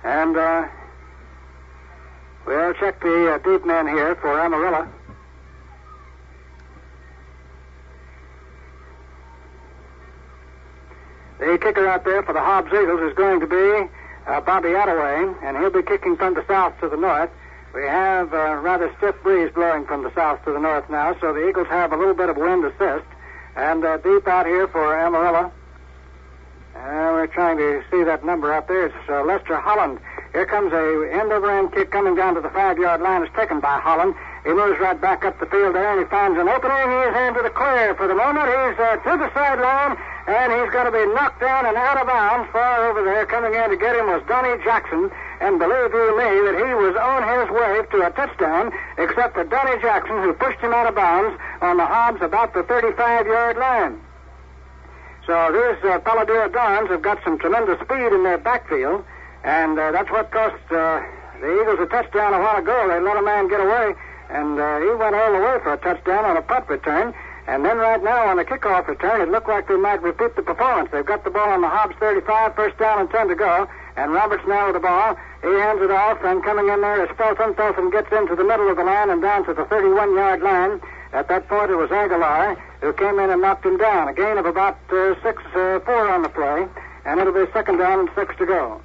And we'll check the deep men here for Amarillo. The kicker out there for the Hobbs Eagles is going to be Bobby Attaway, and he'll be kicking from the south to the north. We have a rather stiff breeze blowing from the south to the north now, so the Eagles have a little bit of wind assist. And deep out here for Amarillo. We're trying to see that number out there. It's Lester Holland. Here comes a end-over-end kick coming down to the 5-yard line. It's taken by Holland. He moves right back up the field there, and he finds an opening. He's into the clear for the moment. He's to the sideline, and he's going to be knocked down and out of bounds. Far over there, coming in to get him was Donnie Jackson. And believe you me that he was on his way to a touchdown, except for Donnie Jackson, who pushed him out of bounds on the Hobbs about the 35-yard line. So these PaloDuro Dons have got some tremendous speed in their backfield, and that's what cost the Eagles a touchdown a while ago. They let a man get away, and he went all the way for a touchdown on a punt return. And then right now on the kickoff return, it looked like they might repeat the performance. They've got the ball on the Hobbs 35, first down and 10 to go. And Roberts now with the ball. He hands it off, and coming in there is Felton. Felton gets into the middle of the line and down to the 31-yard line. At that point, it was Aguilar who came in and knocked him down. A gain of about 4 on the play, and it'll be second down and 6 to go.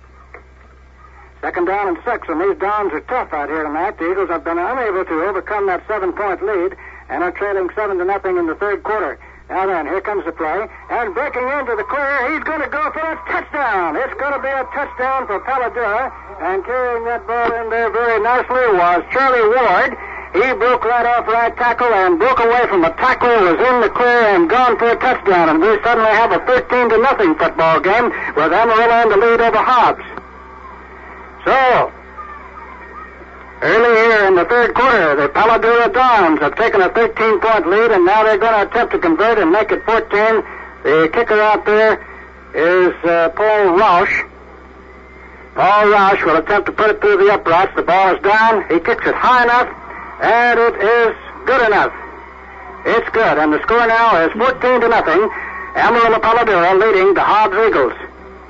Second down and 6, and these Dons are tough out here tonight. The Eagles have been unable to overcome that 7-point lead and are trailing 7-0 in the third quarter. Now then, here comes the play, and breaking into the clear, he's going to go for a touchdown. It's going to be a touchdown for PaloDuro, and carrying that ball in there very nicely was Charlie Ward. He broke right off right tackle and broke away from the tackle, was in the clear and gone for a touchdown, and we suddenly have a 13-0 football game with Amarillo in the lead over Hobbs. So, early here in the third quarter, the PaloDuro Dons have taken a 13-point lead, and now they're going to attempt to convert and make it 14. The kicker out there is Paul Roush. Paul Roush will attempt to put it through the uprights. The ball is down. He kicks it high enough, and it is good enough. It's good, and the score now is 14-0. Amarillo PaloDuro leading the Hobbs Eagles.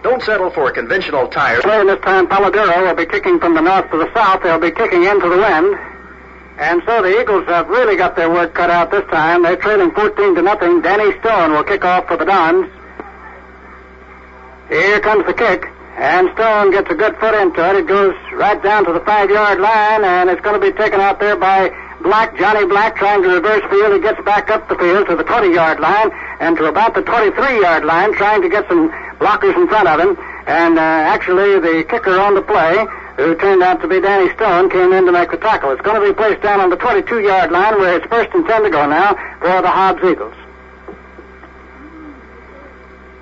Don't settle for conventional tires. And this time, PaloDuro will be kicking from the north to the south. They'll be kicking into the wind. And so the Eagles have really got their work cut out this time. They're trailing 14-0. Danny Stone will kick off for the Dons. Here comes the kick. And Stone gets a good foot into it. It goes right down to the 5-yard line, and it's going to be taken out there by Black, Johnny Black, trying to reverse field. He gets back up the field to the 20-yard line and to about the 23-yard line, trying to get some blockers in front of him. And actually, the kicker on the play, who turned out to be Danny Stone, came in to make the tackle. It's going to be placed down on the 22-yard line, where it's first and 10 to go now for the Hobbs Eagles.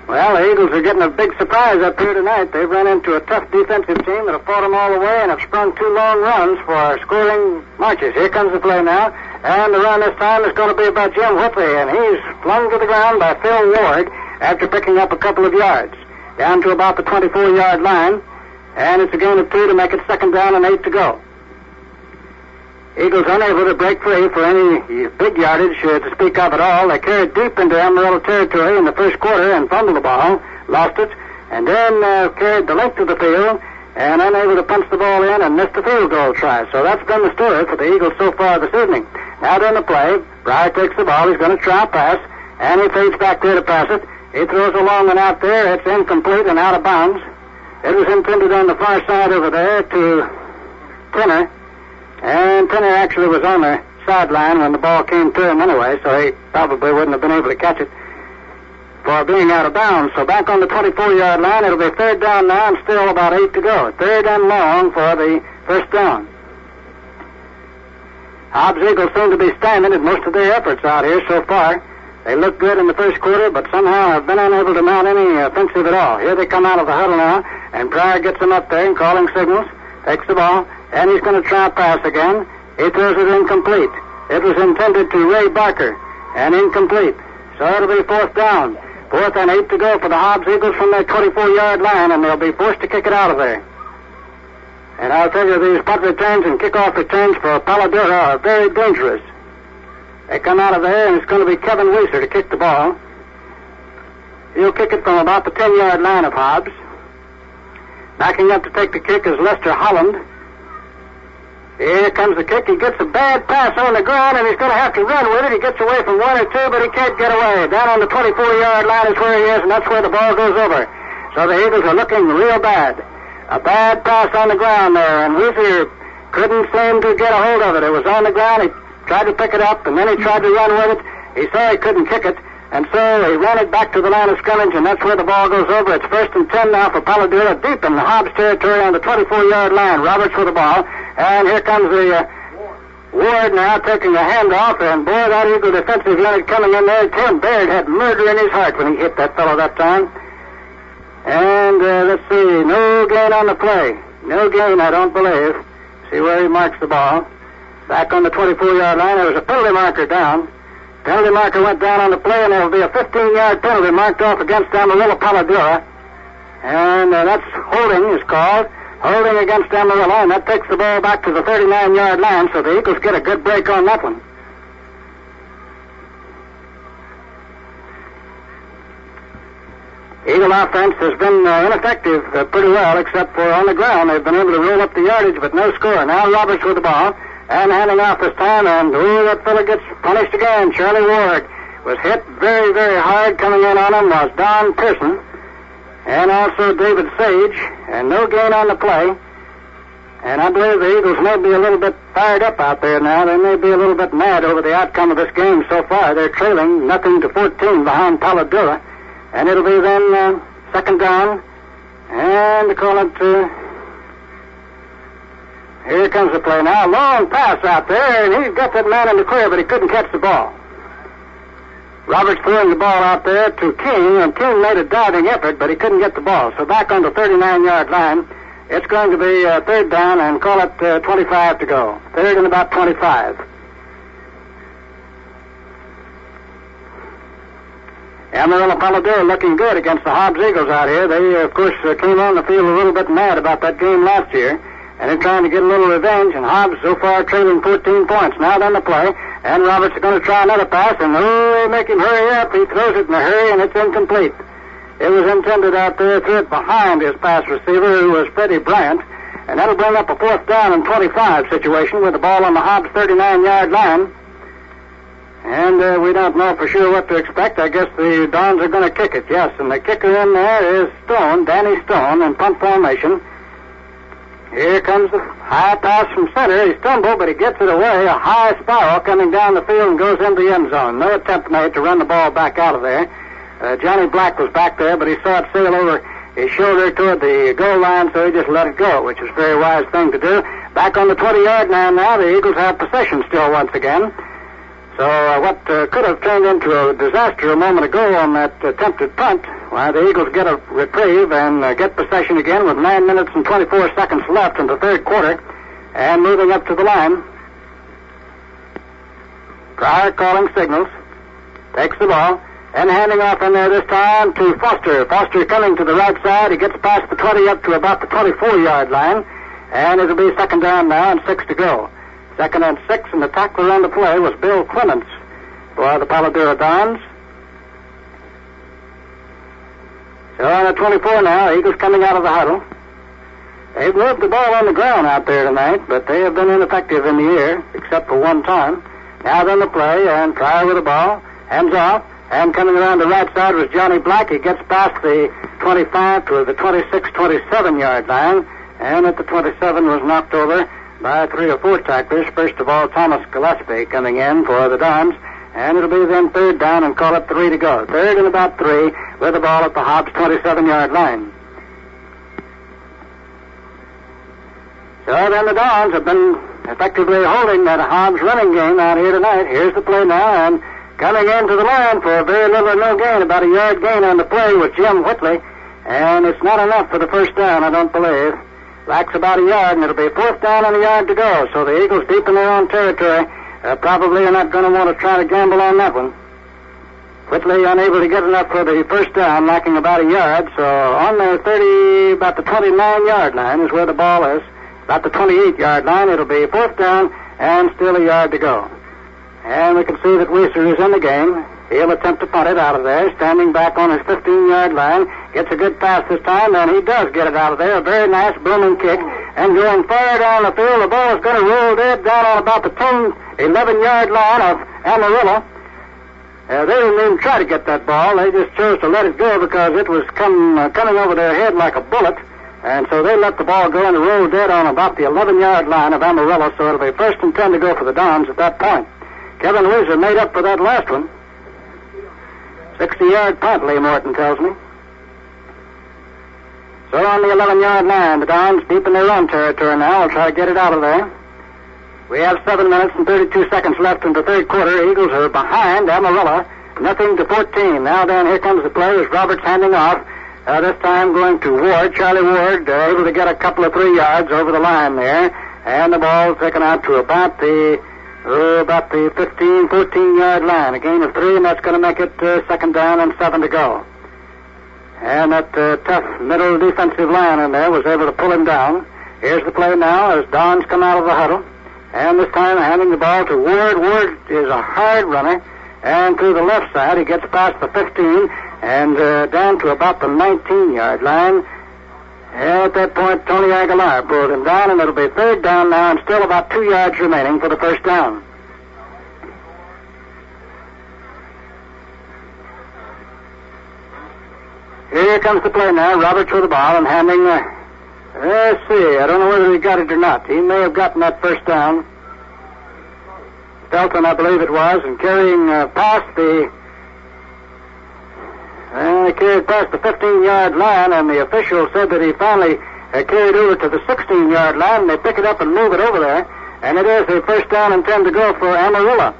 Well, the Eagles are getting a big surprise up here tonight. They've run into a tough defensive team that have fought them all the way and have sprung 2 long runs for scoring marches. Here comes the play now, and the run this time is going to be by Jim Whitley, and he's flung to the ground by Phil Ward after picking up a couple of yards, down to about the 24-yard line, and it's a gain of 2 to make it second down and 8 to go. Eagles unable to break free for any big yardage to speak of at all. They carried deep into Amarillo territory in the first quarter and fumbled the ball, lost it, and then carried the length of the field and unable to punch the ball in and missed the field goal try. So that's been the story for the Eagles so far this evening. Now during the play, Breyer takes the ball. He's going to try a pass, and he fades back there to pass it. He throws a long one out there. It's incomplete and out of bounds. It was intended on the far side over there to Tenner. And Tenner actually was on the sideline when the ball came to him anyway, so he probably wouldn't have been able to catch it for being out of bounds. So back on the 24-yard line, it'll be third down now and still about 8 to go. Third and long for the first down. Hobbs Eagles seem to be standing in most of their efforts out here so far. They looked good in the first quarter, but somehow have been unable to mount any offensive at all. Here they come out of the huddle now, and Pryor gets them up there and calling signals, takes the ball, and he's going to try a pass again. He throws it incomplete. It was intended to Ray Barker, and incomplete. So it'll be fourth down. 4th and 8 to go for the Hobbs Eagles from their 24-yard line, and they'll be forced to kick it out of there. And I'll tell you, these punt returns and kickoff returns for PaloDuro are very dangerous. They come out of there, and it's going to be Kevin Weiser to kick the ball. He'll kick it from about the 10-yard line of Hobbs. Backing up to take the kick is Lester Holland. Here comes the kick. He gets a bad pass on the ground, and he's going to have to run with it. He gets away from one or two, but he can't get away. Down on the 24-yard line is where he is, and that's where the ball goes over. So the Eagles are looking real bad. A bad pass on the ground there, and Weezer couldn't seem to get a hold of it. It was on the ground. He tried to pick it up, and then he tried to run with it. He saw he couldn't kick it, and so he ran it back to the line of scrimmage, and that's where the ball goes over. It's 1st and 10 now for PaloDuro, deep in the Hobbs territory on the 24-yard line. Roberts with the ball, and here comes the Ward now taking a handoff, and boy, that Eagle defensive unit coming in there. Tim Baird had murder in his heart when he hit that fellow that time. And let's see, no gain on the play. No gain, I don't believe. See where he marks the ball. Back on the 24-yard line, there was a penalty marker down. Penalty marker went down on the play, and there will be a 15-yard penalty marked off against Amarillo PaloDuro. And that's holding is called. Holding against Amarillo, and that takes the ball back to the 39-yard line, so the Eagles get a good break on that one. Eagle offense has been ineffective pretty well, except for on the ground. They've been able to roll up the yardage, but no score. Now Roberts with the ball, and handing off this time, and that fella gets punished again. Charlie Ward was hit very, very hard. Coming in on him was Don Pearson, and also David Sage, and no gain on the play. And I believe the Eagles may be a little bit fired up out there now. They may be a little bit mad over the outcome of this game so far. They're trailing 0-14 behind PaloDuro. And it'll be then 2nd down. And they call it... here comes the play now. Long pass out there, and he's got that man in the clear, but he couldn't catch the ball. Roberts throwing the ball out there to King, and King made a diving effort, but he couldn't get the ball. So back on the 39-yard line, it's going to be 3rd down, and call it 25 to go. 3rd and about 25. Amarillo PaloDuro looking good against the Hobbs Eagles out here. They, of course, came on the field a little bit mad about that game last year, and they're trying to get a little revenge, and Hobbs so far trailing 14 points. Now then the play, and Roberts is going to try another pass, and they make him hurry up. He throws it in a hurry, and it's incomplete. It was intended out there, threw it behind his pass receiver, who was Freddie Bryant, and that'll bring up a 4th down and 25 situation with the ball on the Hobbs 39-yard line. And we don't know for sure what to expect. I guess the Dons are going to kick it, yes. And the kicker in there is Stone, Danny Stone, in punt formation. Here comes the high pass from center. He stumbled, but he gets it away. A high spiral coming down the field and goes into the end zone. No attempt made to run the ball back out of there. Johnny Black was back there, but he saw it sail over his shoulder toward the goal line, so he just let it go, which is a very wise thing to do. Back on the 20-yard line now, the Eagles have possession still once again. So what could have turned into a disaster a moment ago on that attempted punt, why, the Eagles get a reprieve and get possession again with 9 minutes and 24 seconds left in the 3rd quarter, and moving up to the line. Pryor calling signals, takes the ball, and handing off in there this time to Foster. Foster coming to the right side. He gets past the 20 up to about the 24-yard line, and it'll be 2nd down now and 6 to go. 2nd and 6, and the tackler on the play was Bill Clements for the PaloDuro Dons. So on the 24 now, Eagles coming out of the huddle. They've moved the ball on the ground out there tonight, but they have been ineffective in the air, except for one time. Now then the play, and Pryor with the ball, hands off, and coming around the right side was Johnny Black. He gets past the 25 to the 26, 27-yard line, and at the 27 was knocked over by 3 or 4 tacklers. First of all, Thomas Gillespie coming in for the Dons, and it'll be then 3rd down and call it 3 to go. 3rd and about 3 with the ball at the Hobbs 27-yard line. So then the Dons have been effectively holding that Hobbs running game out here tonight. Here's the play now, and coming into the line for a very little or no gain, about a yard gain on the play was Jim Whitley, and it's not enough for the 1st down, I don't believe. Lacks about a yard, and it'll be 4th down and a yard to go. So the Eagles, deep in their own territory, probably are not going to want to try to gamble on that one. Whitley unable to get enough for the 1st down, lacking about a yard. So on the 30, about the 29-yard line is where the ball is. About the 28-yard line, it'll be 4th down and still a yard to go. And we can see that Weezer is in the game. He'll attempt to punt it out of there, standing back on his 15-yard line. Gets a good pass this time, and he does get it out of there. A very nice booming kick. And going far down the field, the ball is going to roll dead down on about the 10, 11-yard line of Amarillo. They didn't even try to get that ball. They just chose to let it go because it was coming over their head like a bullet. And so they let the ball go and roll dead on about the 11-yard line of Amarillo, so it'll be 1st and 10 to go for the Dons at that point. Kevin Weezer made up for that last one. 60-yard punt, Lee Morton tells me. So on the 11-yard line, the Dons deep in their own territory now will try to get it out of there. We have 7 minutes and 32 seconds left in the third quarter. Eagles are behind Amarillo, 0-14. Now then, here comes the play as Roberts handing off. This time going to Ward, Charlie Ward, able to get a couple of 3 yards over the line there. And the ball taken out to about the 15, 14-yard line. A gain of 3, and that's going to make it 2nd down and 7 to go. And that tough middle defensive line in there was able to pull him down. Here's the play now as Dons come out of the huddle. And this time handing the ball to Ward. Ward is a hard runner. And to the left side, he gets past the 15 and down to about the 19-yard line. At that point, Tony Aguilar pulled him down, and it'll be 3rd down now and still about 2 yards remaining for the 1st down. Here comes the play now. Roberts with the ball and handing... let's see. I don't know whether he got it or not. He may have gotten that 1st down. Felton, I believe it was, and carrying past the... he carried past the 15-yard line, and the official said that he finally carried over to the 16-yard line, and they pick it up and move it over there. And it is a 1st down and 10 to go for Amarillo.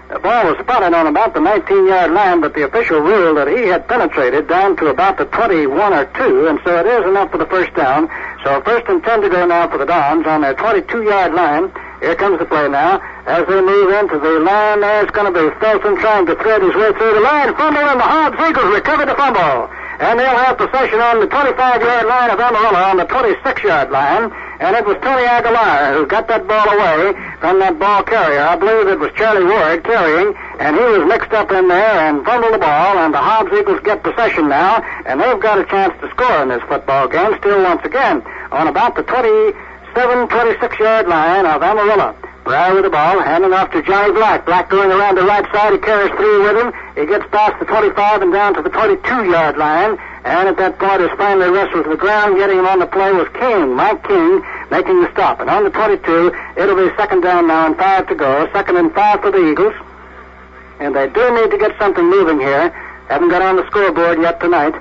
The ball was spotted on about the 19-yard line, but the official ruled that he had penetrated down to about the 21 or 2, and so it is enough for the 1st down. So 1st and 10 to go now for the Dons on their 22-yard line. Here comes the play now. As they move into the line, there's going to be Felton trying to thread his way through the line. Fumble, and the Hobbs Eagles recover the fumble. And they'll have possession on the 25-yard line of Amarillo on the 26-yard line. And it was Tony Aguilar who got that ball away from that ball carrier. I believe it was Charlie Ward carrying, and he was mixed up in there and fumbled the ball, and the Hobbs Eagles get possession now, and they've got a chance to score in this football game still once again on about the 26-yard line of Amarillo. Breyer with the ball, handing off to Johnny Black. Black going around the right side. He carries 3 with him. He gets past the 25 and down to the 22-yard line. And at that point, his finally wrestled to the ground. Getting him on the play was King, Mike King, making the stop. And on the 22, it'll be 2nd down now and 5 to go. 2nd and 5 for the Eagles. And they do need to get something moving here. Haven't got on the scoreboard yet tonight.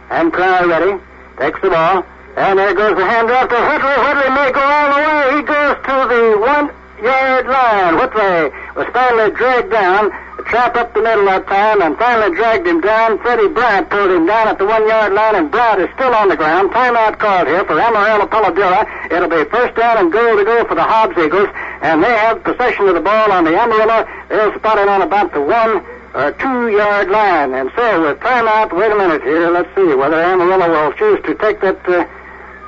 And Pryor ready. Takes the ball. And there goes the handoff to Whitley. Whitley may go all the way. He goes to the 1-yard line. Whitley was finally dragged down. The trap up the middle that time and finally dragged him down. Freddie Bryant pulled him down at the 1-yard line, and Bryant is still on the ground. Timeout called here for Amarillo PaloDuro. It'll be 1st down and goal to go for the Hobbs Eagles, and they have possession of the ball on the Amarillo. They'll spot it on about the 1 or 2-yard line. And so with timeout, wait a minute here. Let's see whether Amarillo will choose to take that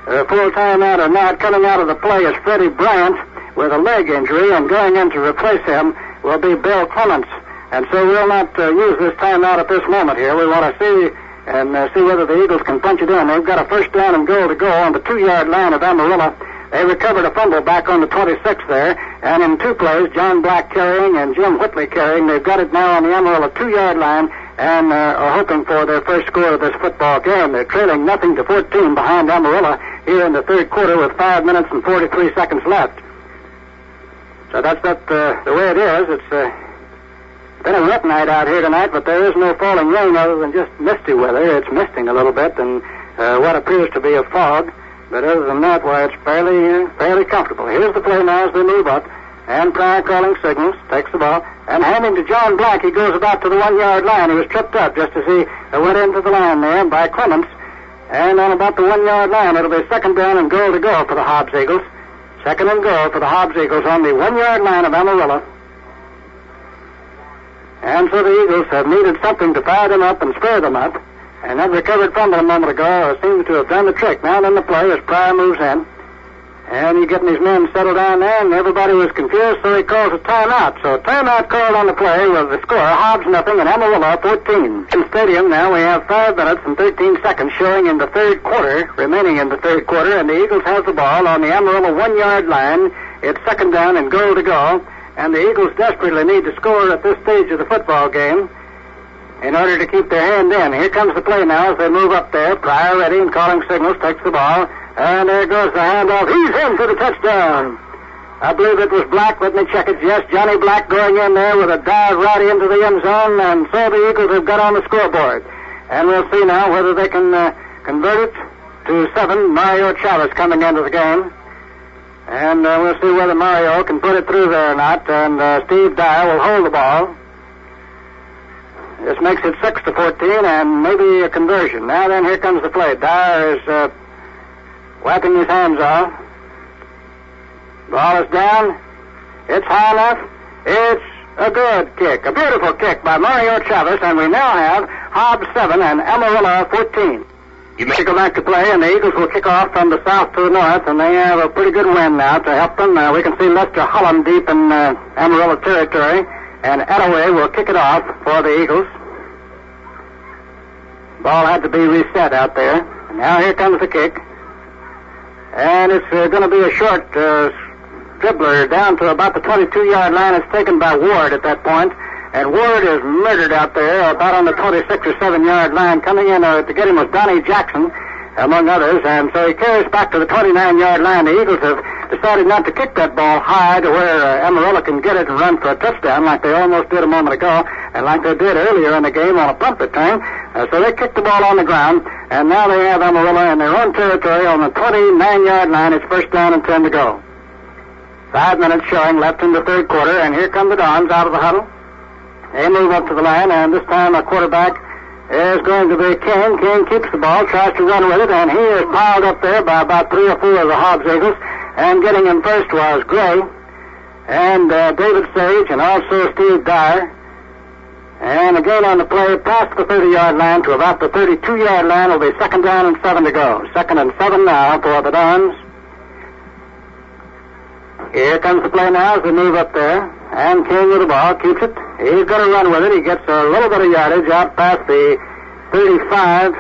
full timeout or not. Coming out of the play is Freddie Bryant with a leg injury, and going in to replace him will be Bill Clements. And so we'll not use this timeout at this moment here. We want to see whether the Eagles can punch it in. They've got a 1st down and goal to go on the 2-yard line of Amarillo. They recovered a fumble back on the 26 there, and in 2 plays, John Black carrying and Jim Whitley carrying. They've got it now on the Amarillo 2-yard line and are hoping for their first score of this football game. They're trailing 0-14 behind Amarillo here in the third quarter with 5 minutes and 43 seconds left. So that's the way it is. It's been a wet night out here tonight, but there is no falling rain other than just misty weather. It's misting a little bit and what appears to be a fog. But other than that, why, it's fairly comfortable. Here's the play now as they move up. And Pryor calling signals, takes the ball, and handing to John Black. He goes about to the 1-yard line. He was tripped up just as he went into the line there by Clements. And on about the 1-yard line, it'll be 2nd down and goal to go for the Hobbs Eagles. 2nd and goal for the Hobbs Eagles on the 1-yard line of Amarillo. And so the Eagles have needed something to fire them up and spur them up. And that recovered fumble a moment ago seems to have done the trick. Now then the play as Pryor moves in. And he's getting his men settled down there, and everybody was confused, so he calls a timeout. So timeout called on the play with the score, Hobbs nothing and Amarillo 14. In stadium now we have 5 minutes and 13 seconds showing in the third quarter, remaining in the third quarter, and the Eagles have the ball on the Amarillo 1-yard line. It's second down and goal to go, and the Eagles desperately need to score at this stage of the football game in order to keep their hand in. Here comes the play now as they move up there. Pryor ready and calling signals, takes the ball. And there goes the handoff. He's in for the touchdown. I believe it was Black. Let me check it. Yes, Johnny Black going in there with a dive right into the end zone. And so the Eagles have got on the scoreboard. And we'll see now whether they can convert it to 7. Mario Chavez coming into the game. And we'll see whether Mario can put it through there or not. And Steve Dyer will hold the ball. This makes it 6-14 and maybe a conversion. Now then, here comes the play. Dyer is wiping his hands off. Ball is down. It's high enough. It's a good kick. A beautiful kick by Mario Chavez, and we now have Hobbs 7 and Amarillo 14. You may go back to play, and the Eagles will kick off from the south to the north, and they have a pretty good wind now to help them. We can see Lester Holland deep in Amarillo territory, and Attaway will kick it off for the Eagles. Ball had to be reset out there. Now here comes the kick. And it's going to be a short dribbler down to about the 22-yard line. It's taken by Ward at that point. And Ward is murdered out there about on the 26 or 7-yard line. Coming in to get him was Donnie Jackson, among others. And so he carries back to the 29-yard line. The Eagles have decided not to kick that ball high to where Amarillo can get it and run for a touchdown like they almost did a moment ago and like they did earlier in the game on a punt return. So they kicked the ball on the ground, and now they have Amarillo in their own territory on the 29-yard line. It's first down and 10 to go. 5 minutes showing left in the third quarter, and here come the Dons out of the huddle. They move up to the line, and this time a quarterback is going to be King. King keeps the ball, tries to run with it, and he is piled up there by about 3 or 4 of the Hobbs Eagles. And getting him first was Gray, and David Sage, and also Steve Dyer. And again on the play, past the 30-yard line to about the 32-yard line will be second down and 7 to go. 2nd and 7 now for the Dons. Here comes the play now as they move up there. And King with the ball, keeps it. He's going to run with it. He gets a little bit of yardage out past the 35.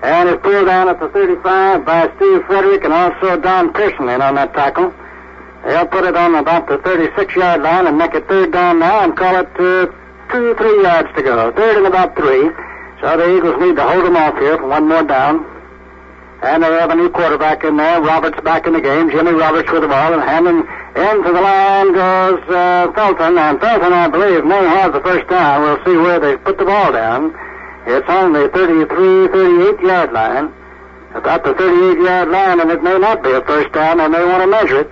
And is pulled down at the 35 by Steve Frederick and also Don Pearson in on that tackle. They'll put it on about the 36-yard line and make it third down now and call it 2-3 yards to go. Third and about 3. So the Eagles need to hold them off here for one more down. And they have a new quarterback in there. Roberts back in the game. Jimmy Roberts with the ball and handing into the line goes Felton. And Felton, I believe, may have the first down. We'll see where they put the ball down. It's on the 38-yard line. About the 38-yard line, and it may not be a first down. And they want to measure it.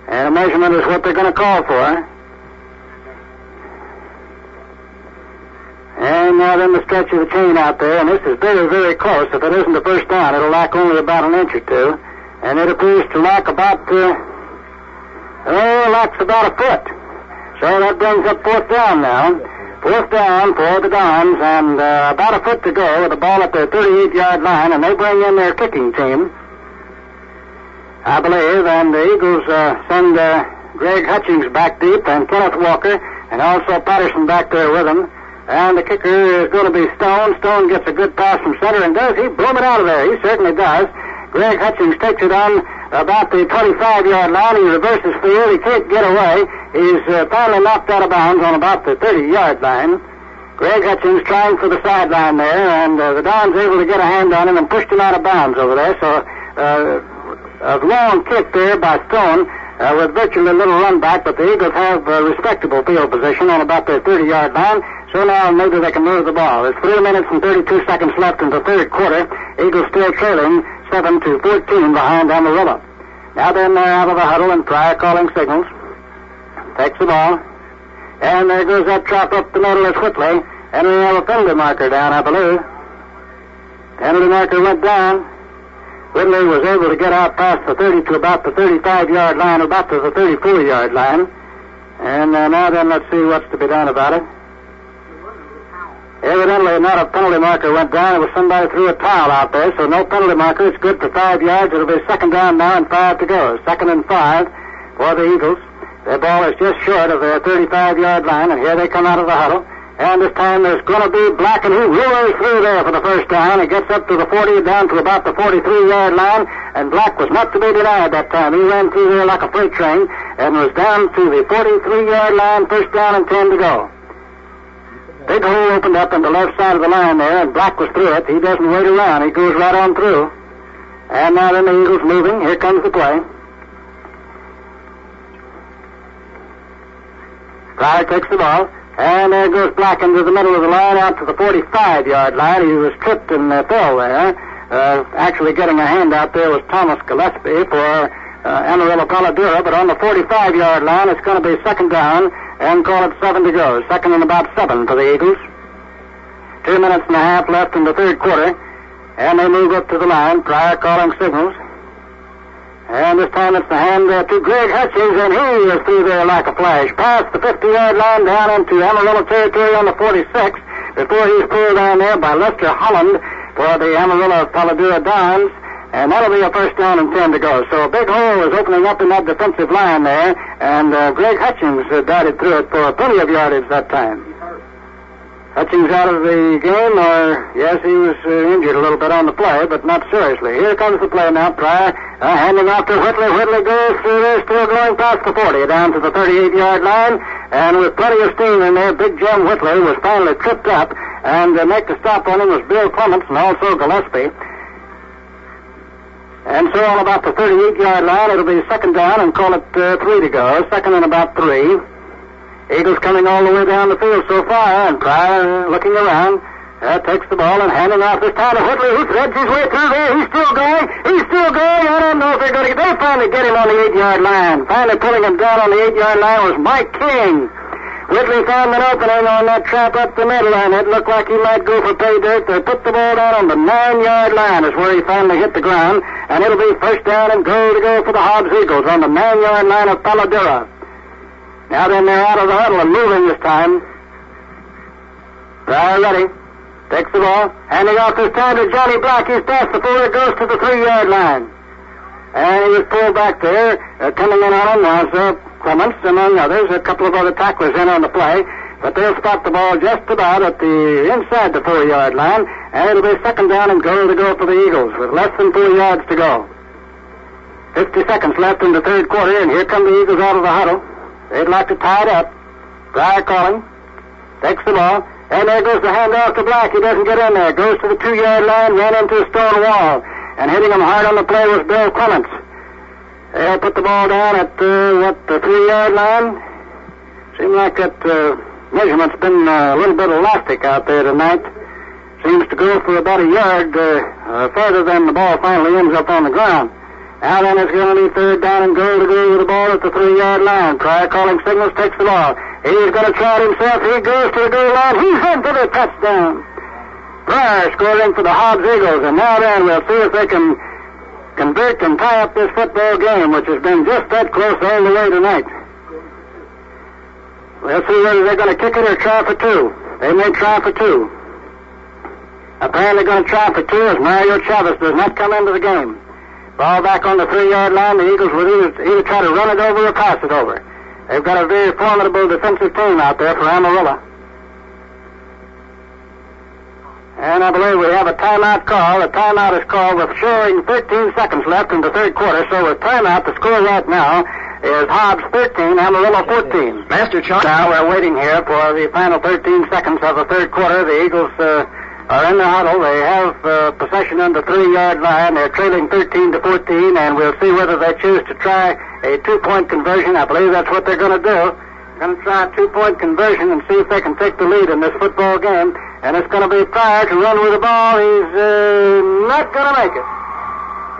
And a measurement is what they're going to call for. And now then the stretch of the chain out there, and this is very, very close. If it isn't the first down, it'll lack only about an inch or two. And it appears to lack about, lacks about a foot. So that brings up fourth down now. Fourth down for the Dons, and about a foot to go with the ball at their 38-yard line, and they bring in their kicking team, I believe, and the Eagles send Greg Hutchings back deep, and Kenneth Walker, and also Patterson back there with him. And the kicker is going to be Stone. Stone gets a good pass from center, and does he bloom it out of there? He certainly does. Greg Hutchings takes it on about the 25-yard line. He reverses field. He can't get away. He's finally knocked out of bounds on about the 30-yard line. Greg Hutchings trying for the sideline there, and the Dons able to get a hand on him and pushed him out of bounds over there. So a long kick there by Stone with virtually a little run back, but the Eagles have a respectable field position on about their 30-yard line. So now maybe they can move the ball. There's 3 minutes and 32 seconds left in the third quarter. Eagles still trailing 7-14 behind Amarillo. Now then they're out of the huddle and Pryor calling signals. Takes the ball. And there goes that chop up the middle of Whitley. And we have a penalty marker down, I believe. Penalty marker went down. Whitley was able to get out past the 30 to about the 35-yard line, about to the 34-yard line. And now then let's see what's to be done about it. Evidently, not a penalty marker went down. It was somebody threw a towel out there, so no penalty marker. It's good for 5 yards. It'll be second down now and 5 to go. 2nd and 5 for the Eagles. Their ball is just short of their 35-yard line, and here they come out of the huddle. And this time there's going to be Black, and he roars through there for the first down. He gets up to the 40, down to about the 43-yard line, and Black was not to be denied that time. He ran through there like a freight train and was down to the 43-yard line, first down and 10 to go. Big hole opened up on the left side of the line there, and Black was through it. He doesn't wait around. He goes right on through. And now then the Eagles moving. Here comes the play. Pryor takes the ball, and there goes Black into the middle of the line out to the 45-yard line. He was tripped and fell there. Actually getting a hand out there was Thomas Gillespie for Amarillo PaloDuro, but on the 45-yard line it's going to be second down and call it 7 to go. Second and about 7 for the Eagles. 2 minutes and a half left in the third quarter, and they move up to the line. Pryor calling signals. And this time it's the hand to Greg Hutchings, and he is through there like a flash. Past the 50-yard line down into Amarillo territory on the 46 before he's pulled down there by Lester Holland for the Amarillo PaloDuro Dons. And that'll be a first down and 10 to go. So a big hole is opening up in that defensive line there, and Greg Hutchings darted through it for plenty of yardage that time. Hutchings out of the game, yes, he was injured a little bit on the play, but not seriously. Here comes the play now. Pryor handing off to Whitley. Whitley goes through there, still going past the 40, down to the 38-yard line, and with plenty of steam in there, Big Jim Whitley was finally tripped up, and make the stop on him was Bill Clements and also Gillespie. And so on about the 38-yard line, it'll be second down and call it 3 to go. Second and about 3. Eagles coming all the way down the field so far, and Pryor looking around, takes the ball and handing off this time to Whitley, who threads his way through there. He's still going. He's still going. I don't know if they're going to... They finally get him on the 8-yard line. Finally pulling him down on the 8-yard line was Mike King. Whitley found an opening on that trap up the middle, and it looked like he might go for pay dirt. They put the ball down on the 9-yard line is where he finally hit the ground, and it'll be first down and goal to go for the Hobbs Eagles on the 9-yard line of PaloDuro. Now then they're out of the huddle and moving this time. Pryor ready. Takes the ball, handing off this time to Johnny Black. He's past the 4, goes to the 3-yard line. And he was pulled back there. Coming in on him was Clements, among others, a couple of other tacklers in on the play, but they'll stop the ball just about at the inside the 4-yard line, and it'll be second down and goal to go for the Eagles with less than 4 yards to go. 50 seconds left in the third quarter, and here come the Eagles out of the huddle. They'd like to tie it up. Pryor calling, takes the ball, and there goes the handoff to Black. He doesn't get in there. Goes to the 2-yard line, ran into a stone wall, and hitting him hard on the play was Bill Clements. They'll put the ball down at, the 3-yard line. Seems like that measurement's been a little bit elastic out there tonight. Seems to go for about a yard further than the ball finally ends up on the ground. Now then it's going to be third down and goal to go with the ball at the 3-yard line. Pryor calling signals, takes the ball. He's going to try it himself. He goes to the goal line. He's in for the touchdown. Pryor scoring for the Hobbs Eagles, and now then we'll see if they can convert and tie up this football game, which has been just that close all the way tonight. We'll see whether they're going to kick it or try for 2. They may try for 2. Apparently going to try for 2 as Mario Chavez does not come into the game. Ball back on the 3-yard line. The Eagles will either try to run it over or pass it over. They've got a very formidable defensive team out there for Amarillo. And I believe we have a timeout call. The timeout is called with showing 13 seconds left in the third quarter. So with timeout, the score right now is Hobbs 13, Amarillo 14. Master Chunk. Now we're waiting here for the final 13 seconds of the third quarter. The Eagles are in the huddle. They have possession on the 3-yard line. They're trailing 13-14, and we'll see whether they choose to try a 2-point conversion. I believe that's what they're going to do. They're going to try a 2-point conversion and see if they can take the lead in this football game. And it's going to be Pryor to run with the ball. He's not going to make it.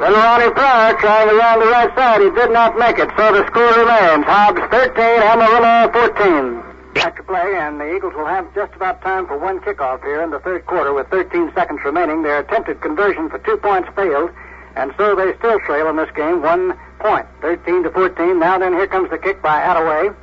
Little Ronnie Pryor trying around the right side. He did not make it, so the score remains Hobbs 13, Amarillo 14. Back to play, and the Eagles will have just about time for one kickoff here in the third quarter with 13 seconds remaining. Their attempted conversion for 2 points failed, and so they still trail in this game 1 point, 13-14. Now then, here comes the kick by Attaway.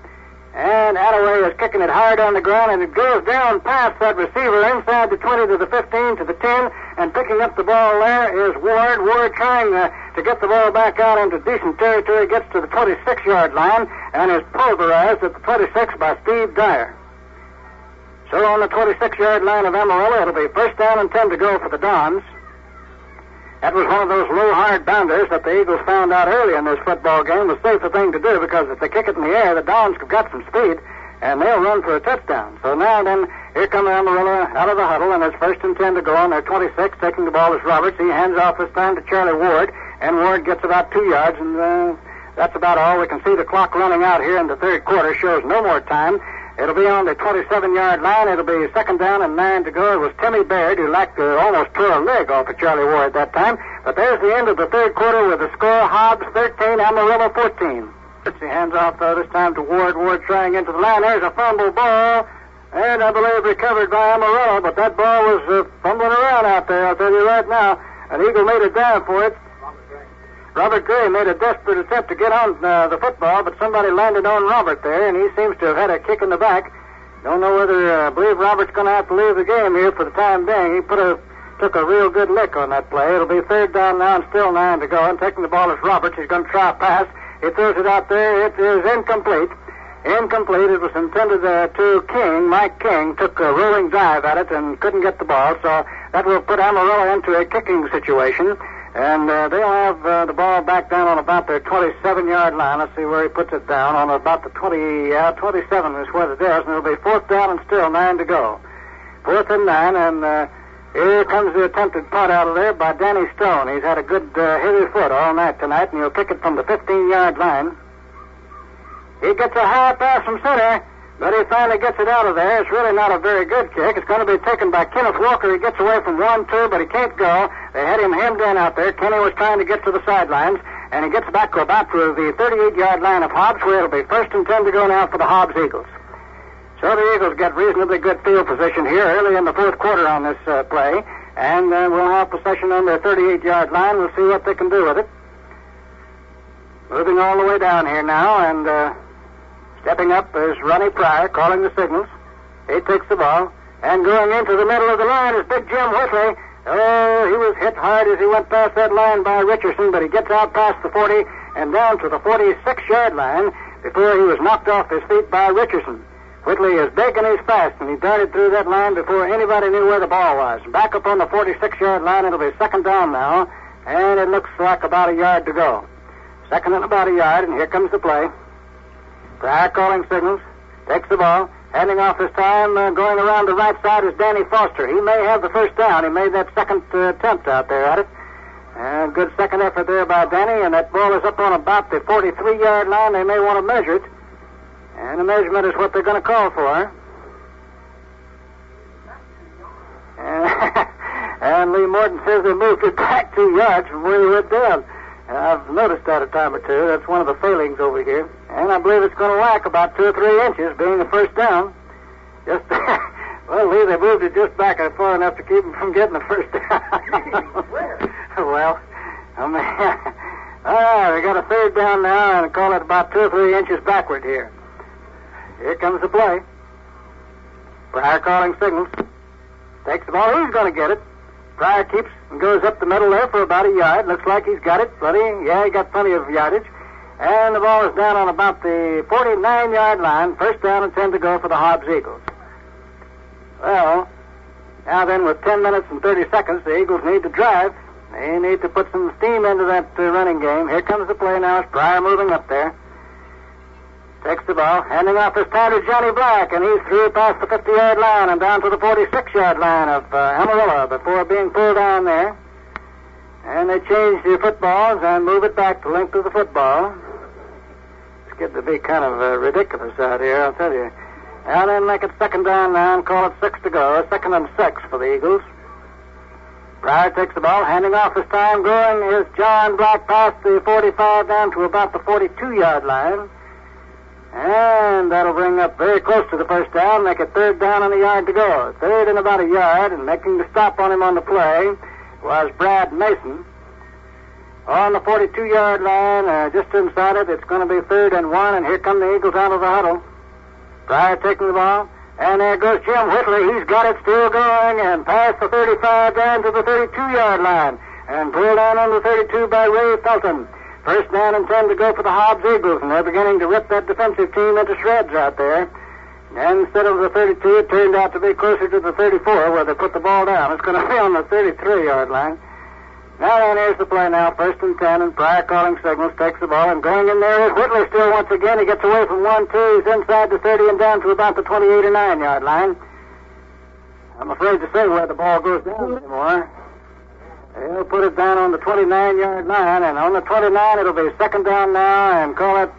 And Attaway is kicking it hard on the ground, and it goes down past that receiver inside the 20 to the 15 to the 10, and picking up the ball there is Ward. Ward trying to get the ball back out into decent territory, gets to the 26-yard line, and is pulverized at the 26 by Steve Dyer. So on the 26-yard line of Amarillo, it'll be first down and 10 to go for the Dons. That was one of those low, hard bounders that the Eagles found out early in this football game was the safer thing to do, because if they kick it in the air, the Dons have got some speed, and they'll run for a touchdown. So now then, here comes Amarillo out of the huddle, and it's first and 10 to go on their 26. Taking the ball is Roberts. He hands off this time to Charlie Ward, and Ward gets about 2 yards, and that's about all. We can see the clock running out here in the third quarter. Shows no more time. It'll be on the 27-yard line. It'll be second down and 9 to go. It was Timmy Baird who almost tore a leg off of Charlie Ward that time. But there's the end of the third quarter with the score: Hobbs 13, Amarillo 14. He hands off this time to Ward. Ward trying into the line. There's a fumble ball, and I believe recovered by Amarillo. But that ball was fumbling around out there, I'll tell you right now. An Eagle made a dive for it. Robert Gray made a desperate attempt to get on the football, but somebody landed on Robert there, and he seems to have had a kick in the back. Don't know whether I believe Robert's going to have to leave the game here for the time being. He took a real good lick on that play. It'll be third down now and still 9 to go, and taking the ball is Roberts. He's going to try a pass. He throws it out there. It is incomplete. Incomplete. It was intended to King. Mike King took a rolling dive at it and couldn't get the ball, so that will put Amarillo into a kicking situation. And they'll have the ball back down on about their 27-yard line. Let's see where he puts it down. On about the 27 is where it is. And it'll be fourth down and still 9 to go. Fourth and 9, and here comes the attempted punt out of there by Danny Stone. He's had a good heavy foot all night tonight, and he'll kick it from the 15-yard line. He gets a high pass from center, but he finally gets it out of there. It's really not a very good kick. It's going to be taken by Kenneth Walker. He gets away from 1-2, but he can't go. They had him hemmed in out there. Kenny was trying to get to the sidelines, and he gets back to about to the 38-yard line of Hobbs, where it'll be first and 10 to go now for the Hobbs Eagles. So the Eagles get reasonably good field position here early in the fourth quarter on this play, and we'll have possession on their 38-yard line. We'll see what they can do with it. Moving all the way down here now, and stepping up is Ronnie Pryor, calling the signals. He takes the ball, and going into the middle of the line is Big Jim Whitley. Oh, he was hit hard as he went past that line by Richardson, but he gets out past the 40 and down to the 46-yard line before he was knocked off his feet by Richardson. Whitley is big and he's fast, and he darted through that line before anybody knew where the ball was. Back up on the 46-yard line, it'll be second down now, and it looks like about a yard to go. Second and about a yard, and here comes the play. Pryor calling signals, takes the ball, handing off this time, going around the right side is Danny Foster. He may have the first down. He made that second attempt out there at it. Good second effort there by Danny, and that ball is up on about the 43-yard line. They may want to measure it, and the measurement is what they're going to call for. And Lee Morton says they moved it back 2 yards from where he went down. I've noticed that a time or two. That's one of the failings over here. And I believe it's going to lack about 2 or 3 inches, being the first down. Just, well, Lee, they moved it just back far enough to keep him from getting the first down. Well, I mean, they got a third down now, and call it about 2 or 3 inches backward here. Here comes the play. Pryor calling signals. Takes the ball. He's going to get it. Pryor keeps and goes up the middle there for about a yard. Looks like he's got it. He got plenty of yardage. And the ball is down on about the 49-yard line. First down and 10 to go for the Hobbs Eagles. Well, now then, with 10 minutes and 30 seconds, the Eagles need to drive. They need to put some steam into that running game. Here comes the play now. It's Pryor moving up there. Takes the ball, handing off his time to Johnny Black, and he's through past the 50-yard line and down to the 46-yard line of Amarillo before being pulled down there. And they change the footballs and move it back the length of the football. It's getting to be kind of ridiculous out here, I'll tell you. Now then, make it second down now and call it 6 to go. Second and 6 for the Eagles. Pryor takes the ball, handing off his time. Going is John Black past the 45 down to about the 42-yard line. And that'll bring up very close to the first down, make it third down and a yard to go. Third and about a yard, and making the stop on him on the play was Brad Mason. On the 42-yard line, just inside it, it's going to be third and 1, and here come the Eagles out of the huddle. Pryor taking the ball. And there goes Jim Whitley. He's got it still going and past the 35 down to the 32-yard line. And pulled down on the 32 by Ray Felton. First down and 10 to go for the Hobbs Eagles. And they're beginning to rip that defensive team into shreds out there. And instead of the 32, it turned out to be closer to the 34 where they put the ball down. It's going to be on the 33-yard line. Now then, here's the play now. First and 10, and Pryor calling signals, takes the ball, and going in there is Whitley still once again. He gets away from 1-2. He's inside the 30 and down to about the 28 or 9-yard line. I'm afraid to say where the ball goes down anymore. They'll put it down on the 29-yard line, and on the 29, it'll be second down now, and call it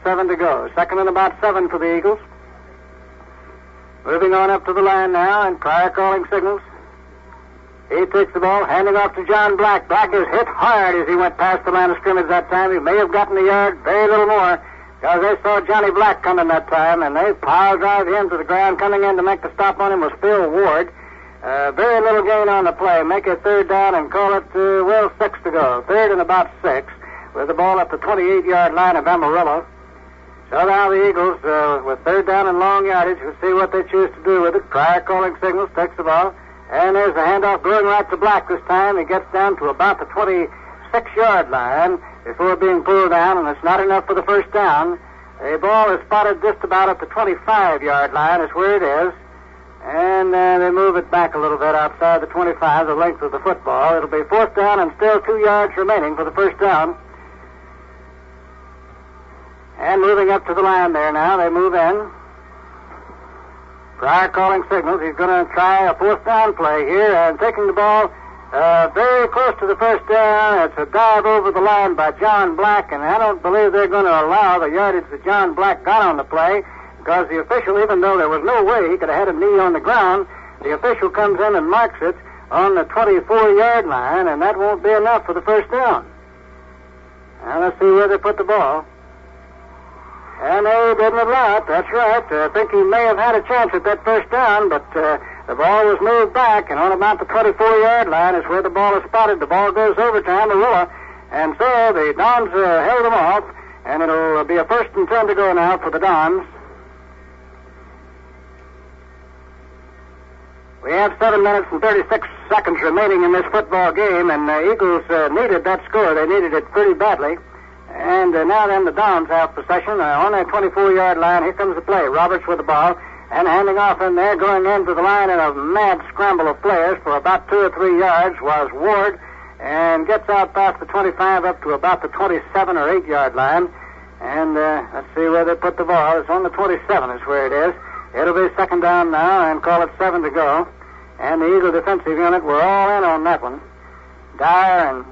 7 to go. Second and about 7 for the Eagles. Moving on up to the line now, and Pryor calling signals. He takes the ball, handing off to John Black. Black is hit hard as he went past the line of scrimmage that time. He may have gotten a yard, very little more, because they saw Johnny Black coming that time, and they pile-drive him to the ground. Coming in to make the stop on him was Phil Ward. Very little gain on the play. Make a third down and call it, 6 to go. Third and about 6, with the ball at the 28-yard line of Amarillo. So now the Eagles, with third down and long yardage, will see what they choose to do with it. Pryor calling signals, takes the ball. And there's a handoff going right to Black this time. He gets down to about the 26-yard line before being pulled down, and it's not enough for the first down. The ball is spotted just about at the 25-yard line is where it is. And they move it back a little bit outside the 25, the length of the football. It'll be fourth down and still 2 yards remaining for the first down. And moving up to the line there now, they move in. Pryor calling signals. He's going to try a fourth down play here and taking the ball very close to the first down. It's a dive over the line by John Black, and I don't believe they're going to allow the yardage that John Black got on the play because the official, even though there was no way he could have had a knee on the ground, the official comes in and marks it on the 24-yard line, and that won't be enough for the first down. Now let's see where they put the ball. And they didn't allow it, that's right. I think he may have had a chance at that first down, but the ball was moved back, and on about the 24-yard line is where the ball is spotted. The ball goes over to Amarillo, and so the Dons held them off, and it'll be a first and 10 to go now for the Dons. We have 7 minutes and 36 seconds remaining in this football game, and the Eagles needed that score. They needed it pretty badly. And now then the Dons have possession on that 24-yard line. Here comes the play. Roberts with the ball and handing off in there, going into the line in a mad scramble of players for about 2 or 3 yards was Ward, and gets out past the 25 up to about the 27 or 8-yard line. And let's see where they put the ball. It's on the 27 is where it is. It'll be second down now and call it 7 to go. And the Eagle defensive unit were all in on that one. Dyer and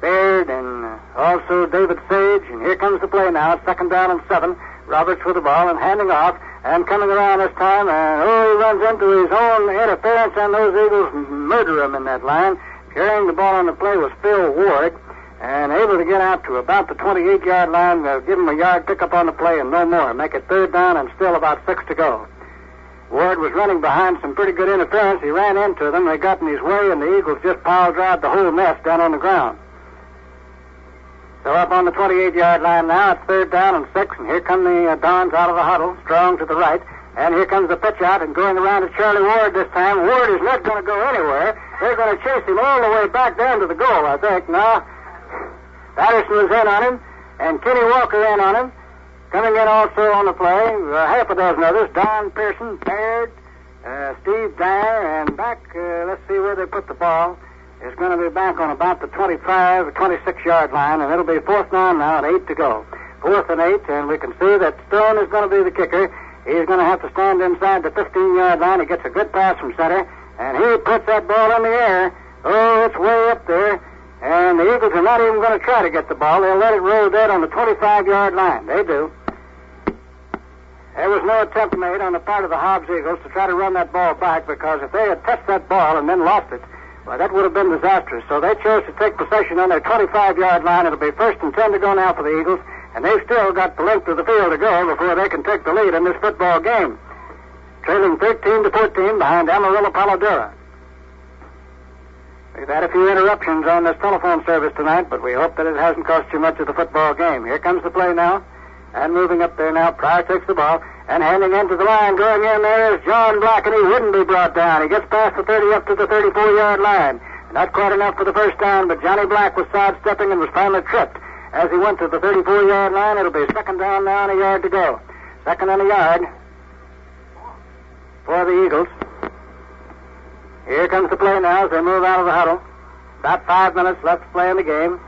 Baird and also David Sage. And here comes the play now. It's second down and 7. Roberts with the ball and handing off and coming around this time. And he runs into his own interference, and those Eagles murder him in that line. Carrying the ball on the play was Phil Ward, and able to get out to about the 28-yard line, give him a yard pickup on the play and no more. Make it third down and still about 6 to go. Ward was running behind some pretty good interference. He ran into them. They got in his way, and the Eagles just pile-drive the whole mess down on the ground. So up on the 28-yard line now, it's third down and 6, and here come the Dons out of the huddle, strong to the right. And here comes the pitch out and going around to Charlie Ward this time. Ward is not going to go anywhere. They're going to chase him all the way back down to the goal, I think. Now, Patterson was in on him, and Kenny Walker in on him. Coming in also on the play, half a dozen others, Don Pearson, Baird, Steve Dyer, and back, let's see where they put the ball. It's going to be back on about the 25 or 26-yard line, and it'll be fourth down now at 8 to go. 4th and 8, and we can see that Stone is going to be the kicker. He's going to have to stand inside the 15-yard line. He gets a good pass from center, and he puts that ball in the air. Oh, it's way up there, and the Eagles are not even going to try to get the ball. They'll let it roll dead on the 25-yard line. They do. There was no attempt made on the part of the Hobbs Eagles to try to run that ball back, because if they had touched that ball and then lost it, well, that would have been disastrous. So they chose to take possession on their 25-yard line. It'll be first and 10 to go now for the Eagles, and they've still got the length of the field to go before they can take the lead in this football game. Trailing 13-14 behind Amarillo PaloDuro. We've had a few interruptions on this telephone service tonight, but we hope that it hasn't cost you much of the football game. Here comes the play now. And moving up there now, Pryor takes the ball and handing into the line. Going in there is John Black, and he wouldn't be brought down. He gets past the 30 up to the 34-yard line. Not quite enough for the first down, but Johnny Black was sidestepping and was finally tripped. As he went to the 34-yard line, it'll be second down now and a yard to go. Second and a yard for the Eagles. Here comes the play now as they move out of the huddle. About 5 minutes left to play in the game.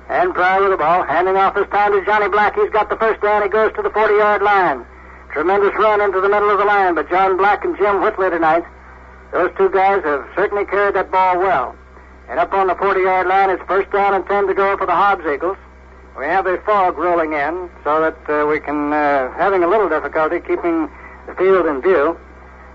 And Pryor with the ball, handing off his time to Johnny Black. He's got the first down. He goes to the 40-yard line. Tremendous run into the middle of the line, but John Black and Jim Whitley tonight, those two guys have certainly carried that ball well. And up on the 40-yard line, it's first down and 10 to go for the Hobbs Eagles. We have a fog rolling in so that we can, having a little difficulty keeping the field in view.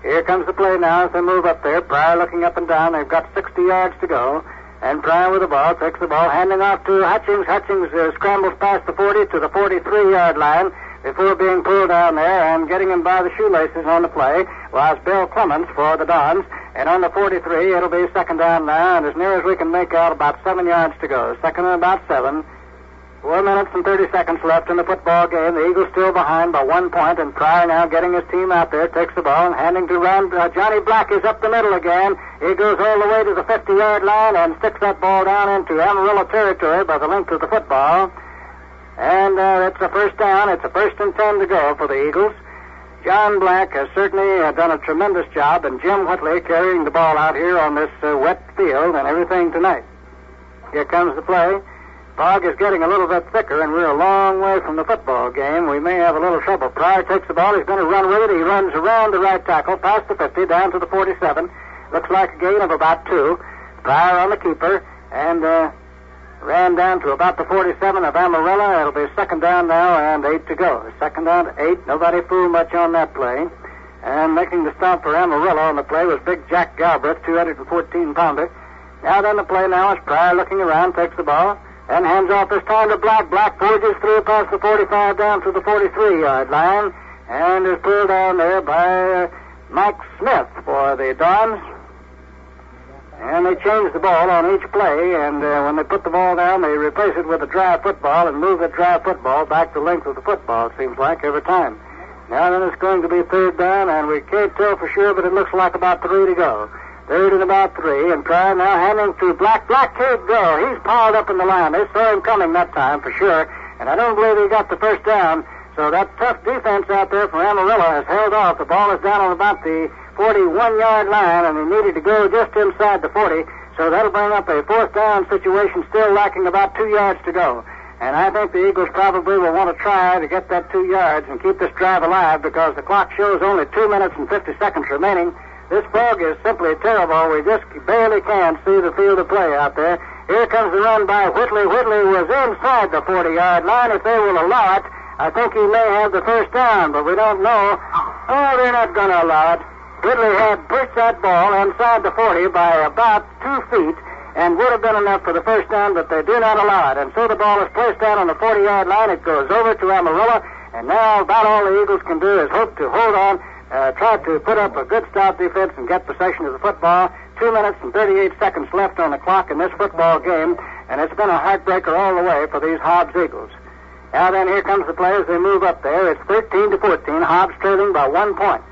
Here comes the play now as they move up there. Pryor looking up and down. They've got 60 yards to go. And Pryor with the ball, takes the ball, handing off to Hutchings. Hutchings scrambles past the 40 to the 43-yard line before being pulled down there, and getting him by the shoelaces on the play was Bill Clements for the Dons. And on the 43, it'll be second down now, and as near as we can make out, about 7 yards to go. Second and about 7. 4 minutes and 30 seconds left in the football game. The Eagles still behind by 1 point, and Pryor now getting his team out there, takes the ball and handing to Johnny Black is up the middle again. He goes all the way to the 50-yard line and sticks that ball down into Amarillo territory by the length of the football. And it's a first down. It's a first and 10 to go for the Eagles. John Black has certainly done a tremendous job, and Jim Whitley carrying the ball out here on this wet field and everything tonight. Here comes the play. Fog is getting a little bit thicker, and we're a long way from the football game. We may have a little trouble. Pryor takes the ball. He's going to run with it. He runs around the right tackle, past the 50, down to the 47. Looks like a gain of about 2. Pryor on the keeper, and ran down to about the 47 of Amarillo. It'll be second down now and 8 to go. Second down to 8. Nobody fooled much on that play. And making the stop for Amarillo on the play was Big Jack Galbraith, 214-pounder. Now then the play now is Pryor looking around, takes the ball, and hands off this time to Black. Black forges through past the 45 down to the 43-yard line and is pulled down there by Mike Smith for the Dons. And they change the ball on each play, and when they put the ball down, they replace it with a dry football and move the dry football back the length of the football, it seems like, every time. Now then it's going to be third down, and we can't tell for sure, but it looks like about 3 to go. Third and about 3, and Pryor now handing to Black. Black can't go. He's piled up in the line. They saw him coming that time for sure, and I don't believe he got the first down. So that tough defense out there for Amarillo has held off. The ball is down on about the 41-yard line, and he needed to go just inside the 40, so that'll bring up a fourth down situation, still lacking about 2 yards to go. And I think the Eagles probably will want to try to get that 2 yards and keep this drive alive, because the clock shows only 2 minutes and 50 seconds remaining. This fog is simply terrible. We just barely can see the field of play out there. Here comes the run by Whitley. Whitley was inside the 40-yard line. If they will allow it, I think he may have the first down, but we don't know. Oh, they're not going to allow it. Whitley had pushed that ball inside the 40 by about 2 feet and would have been enough for the first down, but they do not allow it. And so the ball is placed down on the 40-yard line. It goes over to Amarillo, and now about all the Eagles can do is hope to hold on, try to put up a good stop defense and get possession of the football. 2 minutes and 38 seconds left on the clock in this football game, and it's been a heartbreaker all the way for these Hobbs Eagles. Now then, here comes the play as they move up there. It's 13-14, Hobbs trailing by 1 point.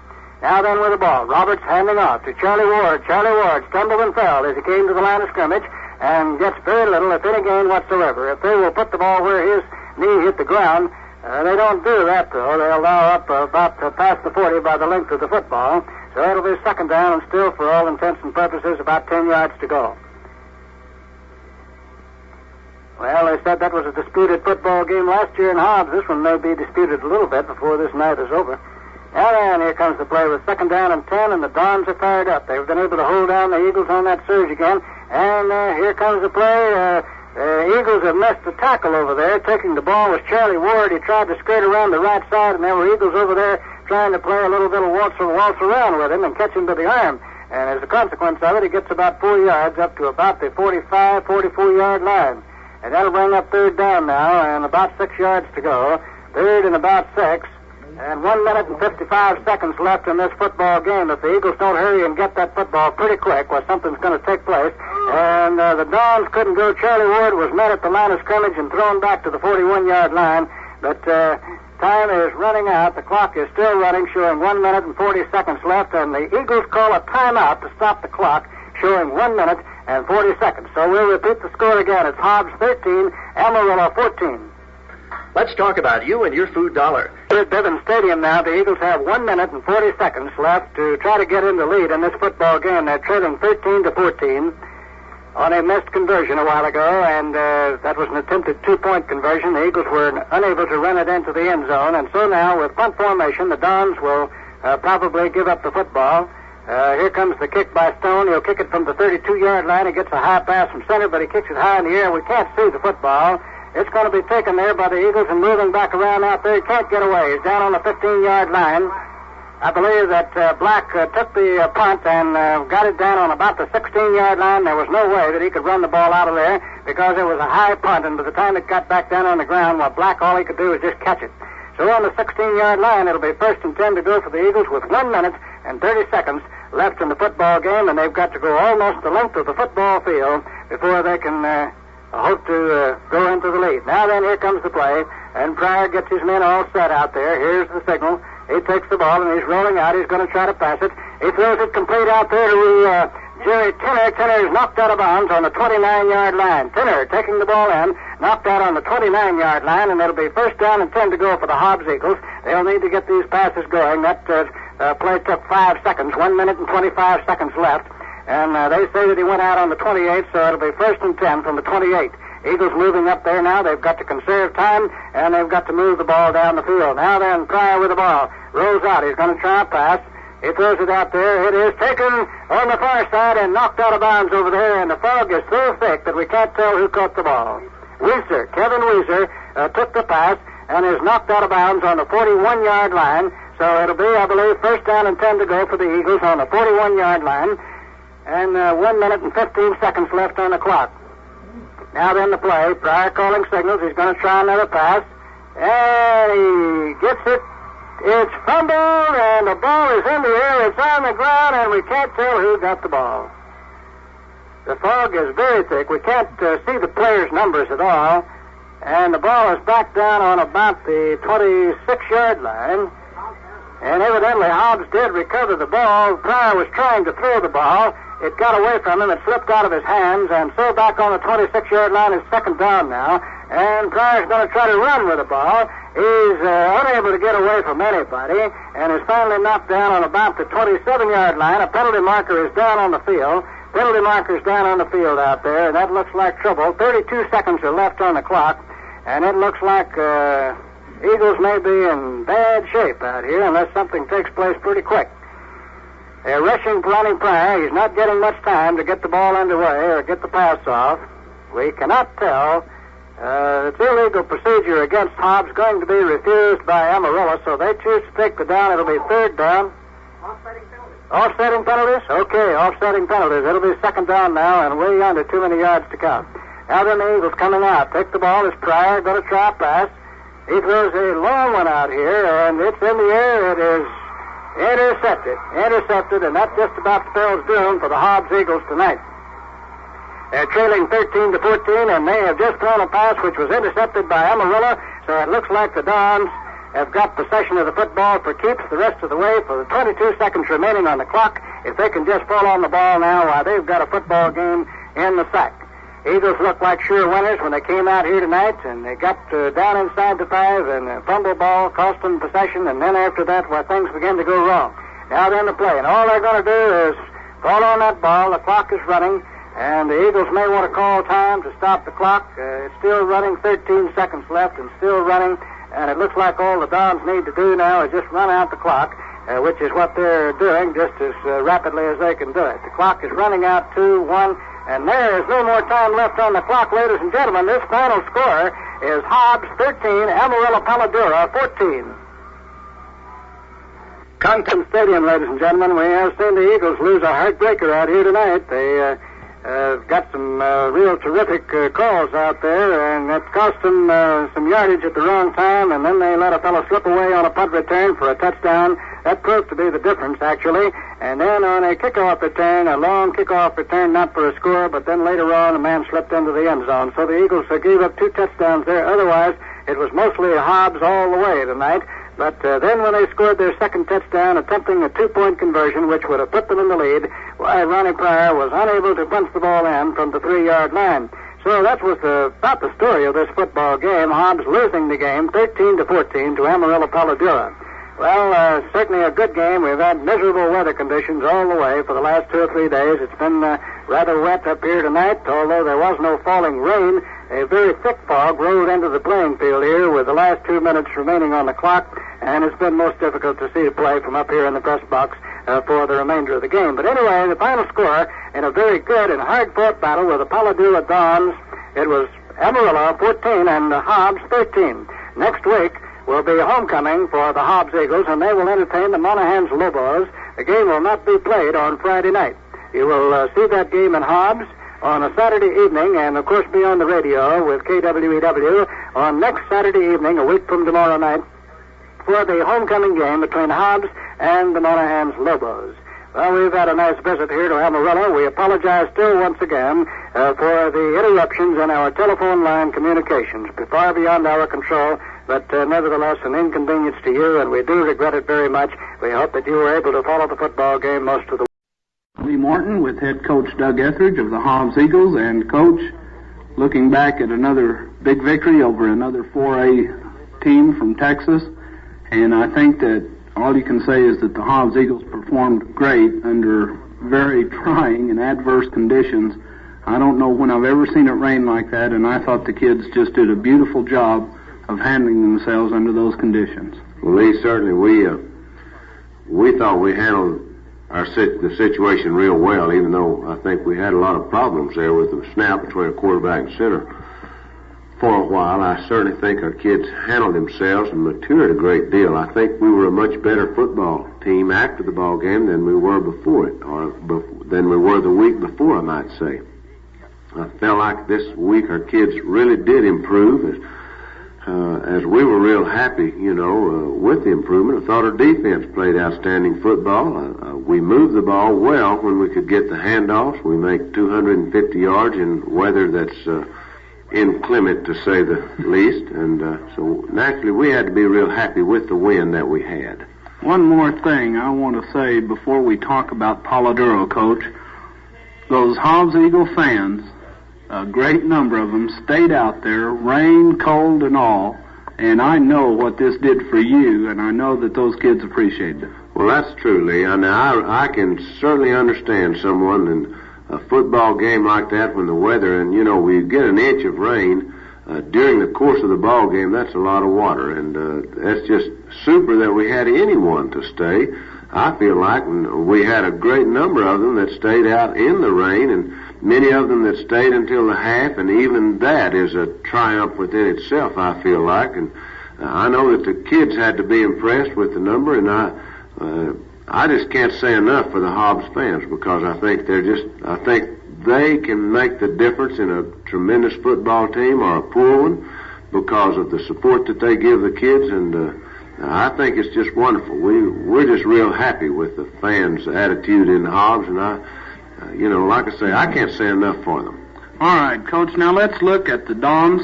Now then with the ball, Roberts handing off to Charlie Ward. Charlie Ward stumbled and fell as he came to the line of scrimmage and gets very little, if any, gain whatsoever. If they will put the ball where his knee hit the ground, they don't do that, though. They allow up about past the 40 by the length of the football. So it'll be second down and still, for all intents and purposes, about 10 yards to go. Well, they said that was a disputed football game last year in Hobbs. This one may be disputed a little bit before this night is over. Now then, here comes the play with second down and 10, and the Dons are fired up. They've been able to hold down the Eagles on that surge again. And here comes the play. The Eagles have missed the tackle over there. Taking the ball was Charlie Ward. He tried to skate around the right side, and there were Eagles over there trying to play a little bit of waltz around with him and catch him to the arm. And as a consequence of it, he gets about 4 yards up to about the 45, 44-yard line. And that'll bring up third down now, and about 6 yards to go. Third and about 6. And 1 minute and 55 seconds left in this football game. If the Eagles don't hurry and get that football pretty quick, well, something's going to take place. And the Dons couldn't go. Charlie Ward was met at the line of scrimmage and thrown back to the 41-yard line But time is running out. The clock is still running, showing 1 minute and 40 seconds left, and the Eagles call a timeout to stop the clock, showing 1 minute and 40 seconds. So we'll repeat the score again. It's Hobbs 13, Amarillo 14. Let's talk about you and your food dollar. We're at Bivens Stadium now. The Eagles have 1 minute and 40 seconds left to try to get in the lead in this football game. They're trailing 13-14 on a missed conversion a while ago, and that was an attempted two-point conversion. The Eagles were unable to run it into the end zone, and so now with punt formation, the Dons will probably give up the football. Here comes the kick by Stone. He'll kick it from the 32-yard line. He gets a high pass from center, but he kicks it high in the air. We can't see the football. It's going to be taken there by the Eagles and moving back around out there. He can't get away. He's down on the 15-yard line. I believe that Black took the punt and got it down on about the 16-yard line. There was no way that he could run the ball out of there because it was a high punt, and by the time it got back down on the ground, Black, all he could do was just catch it. So on the 16-yard line, it'll be 1st and 10 to go for the Eagles with 1 minute and 30 seconds left in the football game, and they've got to go almost the length of the football field before they can hope to go into the lead. Now then, here comes the play, and Pryor gets his men all set out there. Here's the signal. He takes the ball, and he's rolling out. He's going to try to pass it. He throws it complete out there to Jerry Tinner. Tinner is knocked out of bounds on the 29-yard line. Tinner taking the ball in, knocked out on the 29-yard line, and it'll be 1st down and 10 to go for the Hobbs Eagles. They'll need to get these passes going. That play took 5 seconds, 1 minute and 25 seconds left. And they say that he went out on the 28, so it'll be 1st and 10 from the 28. Eagles moving up there now. They've got to conserve time, and they've got to move the ball down the field. Now then, Pryor with the ball. Rolls out. He's going to try a pass. He throws it out there. It is taken on the far side and knocked out of bounds over there, and the fog is so thick that we can't tell who caught the ball. Kevin Weiser, took the pass and is knocked out of bounds on the 41-yard line. So it'll be, I believe, 1st down and 10 to go for the Eagles on the 41-yard line. And 1 minute and 15 seconds left on the clock. Now then the play. Pryor calling signals. He's going to try another pass. And he gets it. It's fumbled, and the ball is in the air. It's on the ground, and we can't tell who got the ball. The fog is very thick. We can't see the players' numbers at all. And the ball is back down on about the 26-yard line. And evidently Hobbs did recover the ball. Pryor was trying to throw the ball. It got away from him. It slipped out of his hands. And so back on the 26-yard line is 2nd down now. And Pryor's going to try to run with the ball. He's unable to get away from anybody. And is finally knocked down on about the 27-yard line. A penalty marker is down on the field. Penalty marker's down on the field out there. And that looks like trouble. 32 seconds are left on the clock. And it looks like Eagles may be in bad shape out here unless something takes place pretty quick. They're rushing Ronnie Pryor. He's not getting much time to get the ball underway or get the pass off. We cannot tell. It's illegal procedure against Hobbs going to be refused by Amarillo, so they choose to take the down. It'll be 3rd down. Offsetting penalties. Offsetting penalties? Okay, offsetting penalties. It'll be 2nd down now and way under too many yards to count. Now then the Eagles coming out. Take the ball. Is Pryor going to try a pass? He throws a long one out here, and it's in the air. It is intercepted, and that just about spells doom for the Hobbs Eagles tonight. They're trailing 13-14, and they have just thrown a pass which was intercepted by Amarillo, so it looks like the Dons have got possession of the football for keeps the rest of the way for the 22 seconds remaining on the clock. If they can just fall on the ball now, why, they've got a football game in the sack. Eagles look like sure winners when they came out here tonight, and they got down inside the 5, and a fumble ball cost them possession, and then after that, things began to go wrong. Now then the play, and all they're going to do is fall on that ball. The clock is running, and the Eagles may want to call time to stop the clock. It's still running, 13 seconds left, and still running, and it looks like all the Dons need to do now is just run out the clock, which is what they're doing just as rapidly as they can do it. The clock is running out 2-1. And there is no more time left on the clock, ladies and gentlemen. This final score is Hobbs 13, Amarillo PaloDuro 14. Conklin Stadium, ladies and gentlemen. We have seen the Eagles lose a heartbreaker out here tonight. They got some real terrific calls out there, and that cost them some yardage at the wrong time, and then they let a fellow slip away on a punt return for a touchdown. That proved to be the difference, actually. And then on a kickoff return, a long kickoff return, not for a score, but then later on, a man slipped into the end zone. So the Eagles gave up 2 touchdowns there. Otherwise, it was mostly Hobbs all the way tonight. But then when they scored their second touchdown, attempting a 2-point conversion, which would have put them in the lead, why, Ronnie Pryor was unable to punch the ball in from the 3-yard line. So that was about the story of this football game. Hobbs losing the game 13-14 to Amarillo PaloDuro. Well, certainly a good game. We've had miserable weather conditions all the way for the last 2 or 3 days. It's been rather wet up here tonight, although there was no falling rain. A very thick fog rolled into the playing field here with the last 2 minutes remaining on the clock, and it's been most difficult to see the play from up here in the press box for the remainder of the game. But anyway, the final score in a very good and hard-fought battle with the PaloDuro Dons, it was Amarillo 14 and Hobbs 13. Next week will be homecoming for the Hobbs Eagles, and they will entertain the Monahans Lobos. The game will not be played on Friday night. You will see that game in Hobbs on a Saturday evening, and of course be on the radio with KWEW on next Saturday evening, a week from tomorrow night, for the homecoming game between Hobbs and the Monahans Lobos. Well, we've had a nice visit here to Amarillo. We apologize still once again for the interruptions in our telephone line communications, far beyond our control, but nevertheless an inconvenience to you, and we do regret it very much. We hope that you were able to follow the football game most of the Lee Morton with head coach Doug Etheridge of the Hobbs Eagles. And, Coach, looking back at another big victory over another 4A team from Texas, and I think that all you can say is that the Hobbs Eagles performed great under very trying and adverse conditions. I don't know when I've ever seen it rain like that, and I thought the kids just did a beautiful job of handling themselves under those conditions. Well, Lee, certainly we thought we handled the situation real well, even though I think we had a lot of problems there with the snap between a quarterback and center for a while. I certainly think our kids handled themselves and matured a great deal. I think we were a much better football team after the ball game than we were before it, or than we were the week before, I might say. I felt like this week our kids really did improve, as we were real happy, with the improvement. I thought our defense played outstanding football. We moved the ball well when we could get the handoffs. We make 250 yards in weather that's inclement, to say the least. And so naturally we had to be real happy with the win that we had. One more thing I want to say before we talk about PaloDuro, Coach. Those Hobbs Eagle fans, a great number of them, stayed out there, rain, cold, and all, and I know what this did for you, and I know that those kids appreciated it. Well, that's true, Lee. I can certainly understand someone in a football game like that when the weather, and, we get an inch of rain during the course of the ball game. That's a lot of water, and that's just super that we had anyone to stay. I feel like we had a great number of them that stayed out in the rain, and many of them that stayed until the half, and even that is a triumph within itself, I feel like. And I know that the kids had to be impressed with the number, and I just can't say enough for the Hobbs fans, because I think they can make the difference in a tremendous football team or a poor one because of the support that they give the kids, and I think it's just wonderful. We're just real happy with the fans' attitude in Hobbs, and like I say, I can't say enough for them. All right, Coach, now let's look at the Dons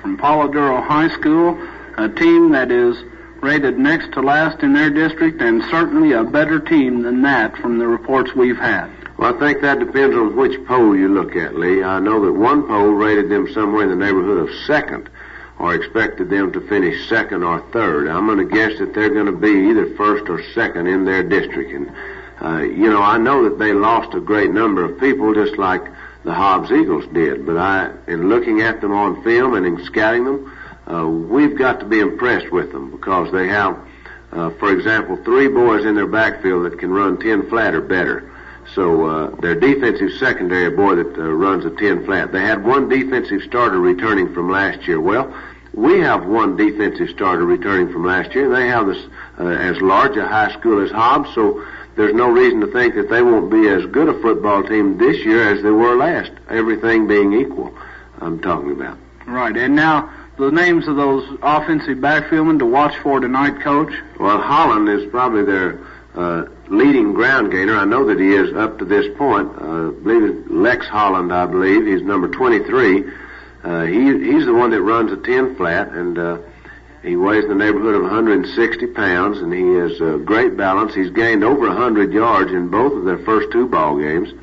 from PaloDuro High School, a team that is rated next to last in their district, and certainly a better team than that from the reports we've had. Well, I think that depends on which poll you look at, Lee. I know that one poll rated them somewhere in the neighborhood of second, or expected them to finish second or third. I'm going to guess that they're going to be either first or second in their district. And, I know that they lost a great number of people, just like the Hobbs Eagles did. But in looking at them on film and in scouting them, we've got to be impressed with them, because they have, for example, 3 boys in their backfield that can run 10 flat or better. So their defensive secondary boy that runs a 10 flat. They had 1 defensive starter returning from last year. Well, we have 1 defensive starter returning from last year. They have this as large a high school as Hobbs, so there's no reason to think that they won't be as good a football team this year as they were last, everything being equal, I'm talking about. Right, and now the names of those offensive backfieldmen to watch for tonight, Coach? Well, Holland is probably their leading ground gainer. I know that he is up to this point. I believe it's Lex Holland, I believe. He's number 23. He's the one that runs a 10 flat, and he weighs in the neighborhood of 160 pounds, and he has great balance. He's gained over 100 yards in both of their first 2 ball games.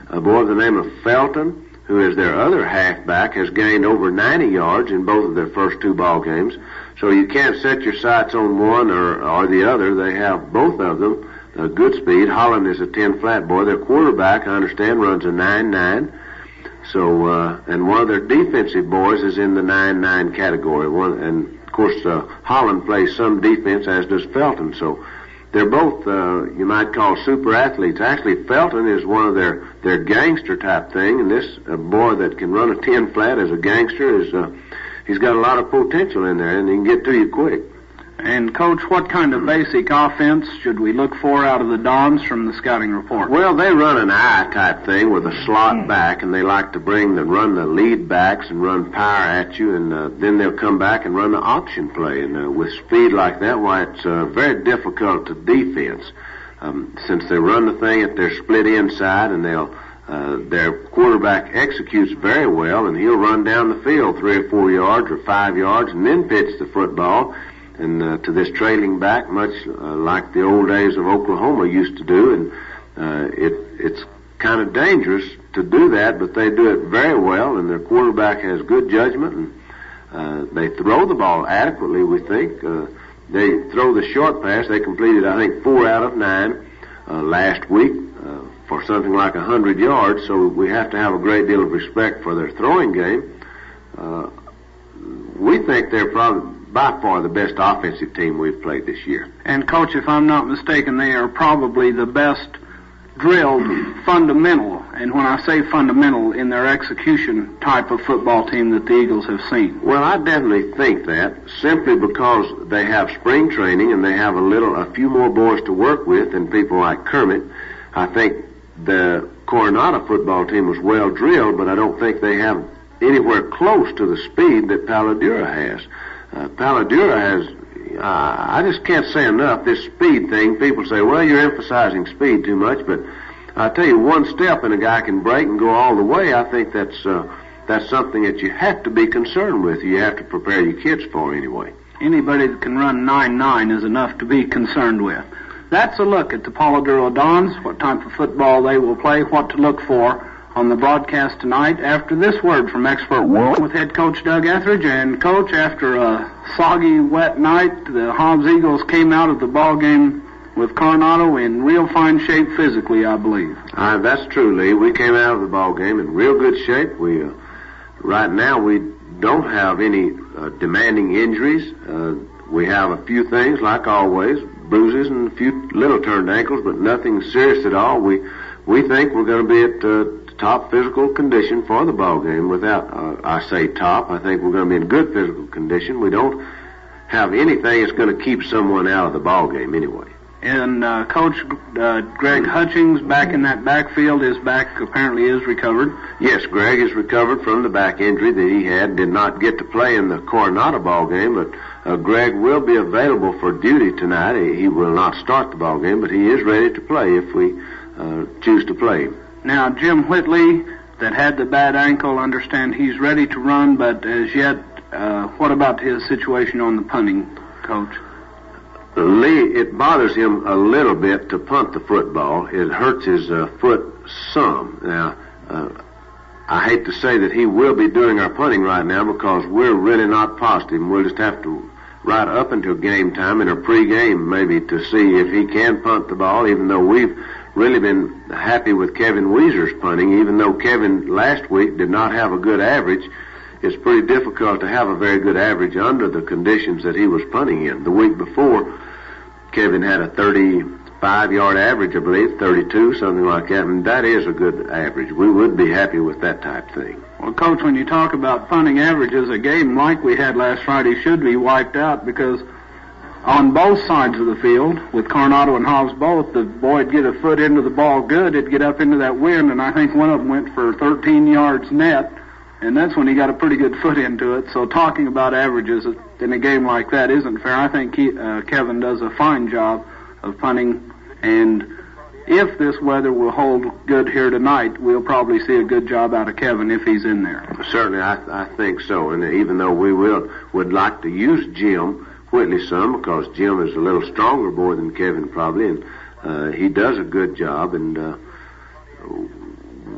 A boy by the name of Felton, who is their other halfback, has gained over 90 yards in both of their first 2 ball games. So you can't set your sights on one or the other. They have both of them good speed. Holland is a 10 flat boy. Their quarterback, I understand, runs a 9-9. So, and one of their defensive boys is in the 9-9 category. And of course, Holland plays some defense, as does Felton. So they're both, you might call super athletes. Actually, Felton is one of their gangster type thing, and this boy that can run a 10 flat as a gangster he's got a lot of potential in there, and he can get to you quick. And, Coach, what kind of basic offense should we look for out of the Dons from the scouting report? Well, they run an I type thing with a slot back, and they like to run the lead backs and run power at you, and then they'll come back and run the option play. And with speed like that, why, it's very difficult to defense. Since they run the thing at their split inside, and their quarterback executes very well, and he'll run down the field 3 or 4 yards or 5 yards and then pitch the football and to this trailing back, much like the old days of Oklahoma used to do. And it's kind of dangerous to do that, but they do it very well, and their quarterback has good judgment, and they throw the ball adequately, we think. They throw the short pass. They completed, I think, 4 out of 9 last week for something like 100 yards, so we have to have a great deal of respect for their throwing game. We think they're probably by far the best offensive team we've played this year. And, Coach, if I'm not mistaken, they are probably the best drilled fundamental, and when I say fundamental, in their execution type of football team that the Eagles have seen. Well, I definitely think that, simply because they have spring training and they have a few more boys to work with than people like Kermit. I think the Coronado football team was well drilled, but I don't think they have anywhere close to the speed that PaloDuro has. PaloDuro has, I just can't say enough, this speed thing. People say, well, you're emphasizing speed too much, but I tell you, one step and a guy can break and go all the way. I think that's something that you have to be concerned with. You have to prepare your kids for anyway. Anybody that can run 9-9 is enough to be concerned with. That's a look at the PaloDuro Dons, what type of football they will play, what to look for on the broadcast tonight. After this word from expert with head coach Doug Etheridge. And, Coach, after a soggy, wet night, the Hobbs Eagles came out of the ball game with Coronado in real fine shape physically, I believe. That's true, Lee. We came out of the ball game in real good shape. We right now we don't have any demanding injuries. We have a few things, like always, bruises and a few little turned ankles, but nothing serious at all. We think we're going to be at top physical condition for the ball game. Without, I say top, I think we're going to be in good physical condition. We don't have anything that's going to keep someone out of the ball game anyway. And Coach Greg Hutchings, back in that backfield, his back apparently is recovered. Yes, Greg is recovered from the back injury that he had. Did not get to play in the Coronado ball game, but Greg will be available for duty tonight. He will not start the ball game, but he is ready to play if we choose to play him. Now, Jim Whitley, that had the bad ankle, understand he's ready to run, but as yet, what about his situation on the punting, Coach? Lee, it bothers him a little bit to punt the football. It hurts his foot some. Now, I hate to say that he will be doing our punting right now because we're really not positive. We'll just have to right up until game time in a pregame maybe to see if he can punt the ball, even though we've really been happy with Kevin Weezer's punting. Even though Kevin last week did not have a good average, it's pretty difficult to have a very good average under the conditions that he was punting in. The week before, Kevin had a 35-yard average, I believe, 32, something like that, and that is a good average. We would be happy with that type thing. Well, Coach, when you talk about punting averages, a game like we had last Friday should be wiped out because on both sides of the field, with Coronado and Hobbs both, the boy would get a foot into the ball good, it'd get up into that wind, and I think one of them went for 13 yards net, and that's when he got a pretty good foot into it. So talking about averages in a game like that isn't fair. I think Kevin does a fine job of punting, and if this weather will hold good here tonight, we'll probably see a good job out of Kevin if he's in there. Certainly, I think so. And even though we would like to use Jim Whitley some, because Jim is a little stronger boy than Kevin probably, and he does a good job, and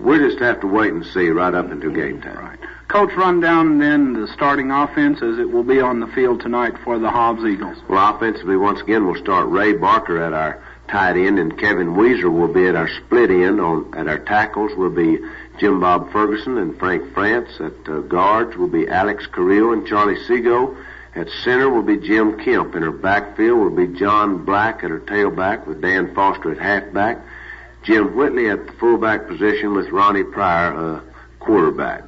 we'll just have to wait and see right up until game time. Right. Coach, run down then the starting offense as it will be on the field tonight for the Hobbs Eagles. Well, offensively, once again, we'll start Ray Barker at our tight end, and Kevin Weezer will be at our split end. At our tackles will be Jim Bob Ferguson and Frank France. At guards will be Alex Carrillo and Charlie Seago. At center will be Jim Kemp. In our backfield will be John Black at our tailback with Dan Foster at halfback. Jim Whitley at the fullback position with Ronnie Pryor, quarterback.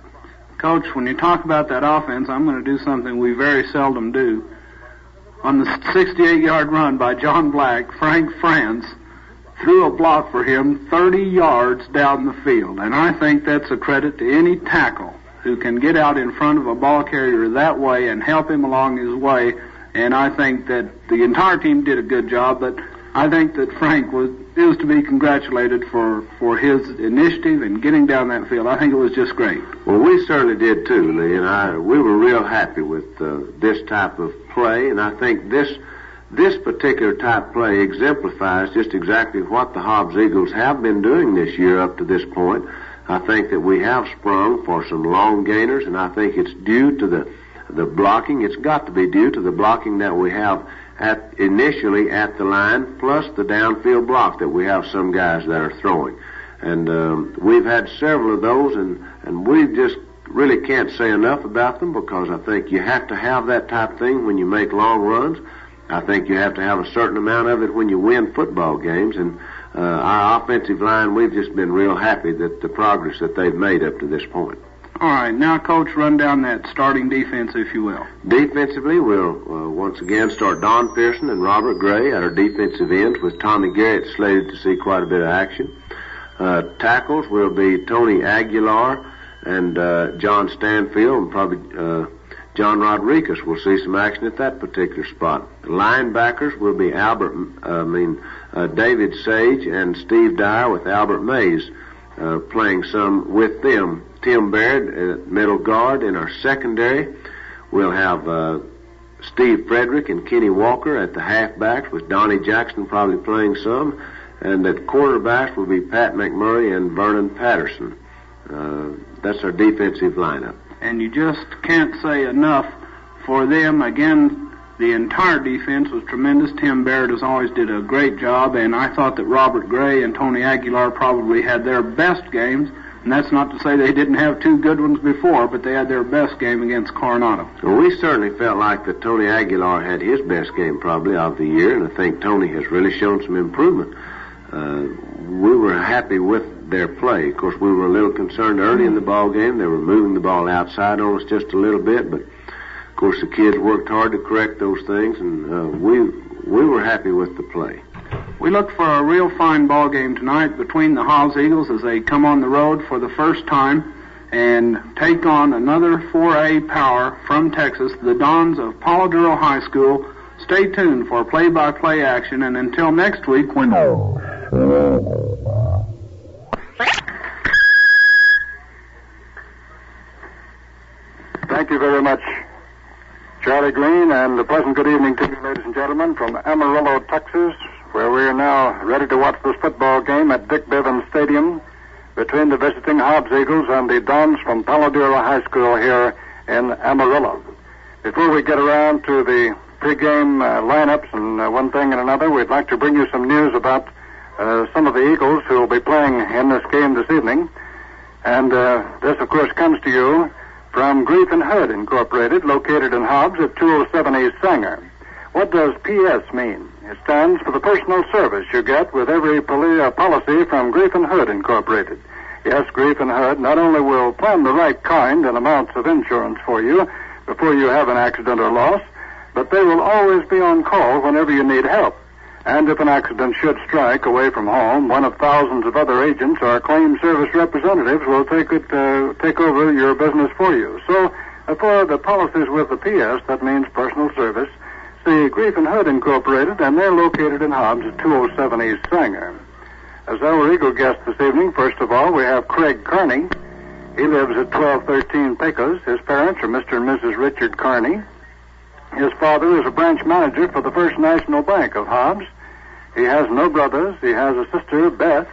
Coach, when you talk about that offense, I'm going to do something we very seldom do. On the 68-yard run by John Black, Frank France threw a block for him 30 yards down the field. And I think that's a credit to any tackle who can get out in front of a ball carrier that way and help him along his way. And I think that the entire team did a good job, but I think that Frank is to be congratulated for his initiative in getting down that field. I think it was just great. Well, we certainly did too, Lee, and we were real happy with this type of play, and I think this particular type of play exemplifies just exactly what the Hobbs Eagles have been doing this year up to this point. I think that we have sprung for some long gainers, and I think it's due to the blocking. It's got to be due to the blocking that we have initially at the line, plus the downfield block that we have some guys that are throwing. And we've had several of those, and we just really can't say enough about them, because I think you have to have that type of thing when you make long runs. I think you have to have a certain amount of it when you win football games, and our offensive line, we've just been real happy that the progress that they've made up to this point. All right, now, Coach, run down that starting defense, if you will. Defensively, we'll once again start Don Pearson and Robert Gray at our defensive ends, with Tommy Garrett slated to see quite a bit of action. Tackles will be Tony Aguilar and John Stanfield, and probably John Rodriguez will see some action at that particular spot. Linebackers will be David Sage and Steve Dyer, with Albert Mays playing some with them. Tim Baird at middle guard. In our secondary, we'll have Steve Frederick and Kenny Walker at the halfbacks, with Donnie Jackson probably playing some. And at quarterbacks will be Pat McMurray and Vernon Patterson. That's our defensive lineup. And you just can't say enough for them. Again, the entire defense was tremendous. Tim Baird, as always, did a great job, and I thought that Robert Gray and Tony Aguilar probably had their best games. And that's not to say they didn't have two good ones before, but they had their best game against Coronado. Well, we certainly felt like that Tony Aguilar had his best game probably of the year, and I think Tony has really shown some improvement. We were happy with their play. Of course, we were a little concerned early in the ball game. They were moving the ball outside on us just a little bit, but of course the kids worked hard to correct those things, and we were happy with the play. We look for a real fine ball game tonight between the Hobbs Eagles as they come on the road for the first time and take on another 4A power from Texas, the Dons of PaloDuro High School. Stay tuned for play-by-play action, and until next week, when... Thank you very much, Charlie Green, and a pleasant good evening to you, ladies and gentlemen, from Amarillo, Texas, where we are now ready to watch this football game at Dick Bivens Stadium between the visiting Hobbs Eagles and the Dons from PaloDuro High School here in Amarillo. Before we get around to the pregame lineups and one thing and another, we'd like to bring you some news about some of the Eagles who will be playing in this game this evening. And this, of course, comes to you from Grief and Hood Incorporated, located in Hobbs at 207 East Sanger. What does PS mean? It stands for the personal service you get with every policy from Grief and Hood Incorporated. Yes, Grief and Hood not only will plan the right kind and amounts of insurance for you before you have an accident or loss, but they will always be on call whenever you need help. And if an accident should strike away from home, one of thousands of other agents or claim service representatives will take over your business for you. So, for the policies with the PS, that means personal service, see Grief and Hood Incorporated, and they're located in Hobbs at 207 East Sanger. As our Eagle guest this evening, first of all, we have Craig Carney. He lives at 1213 Pecos. His parents are Mr. and Mrs. Richard Carney. His father is a branch manager for the First National Bank of Hobbs. He has no brothers. He has a sister, Beth.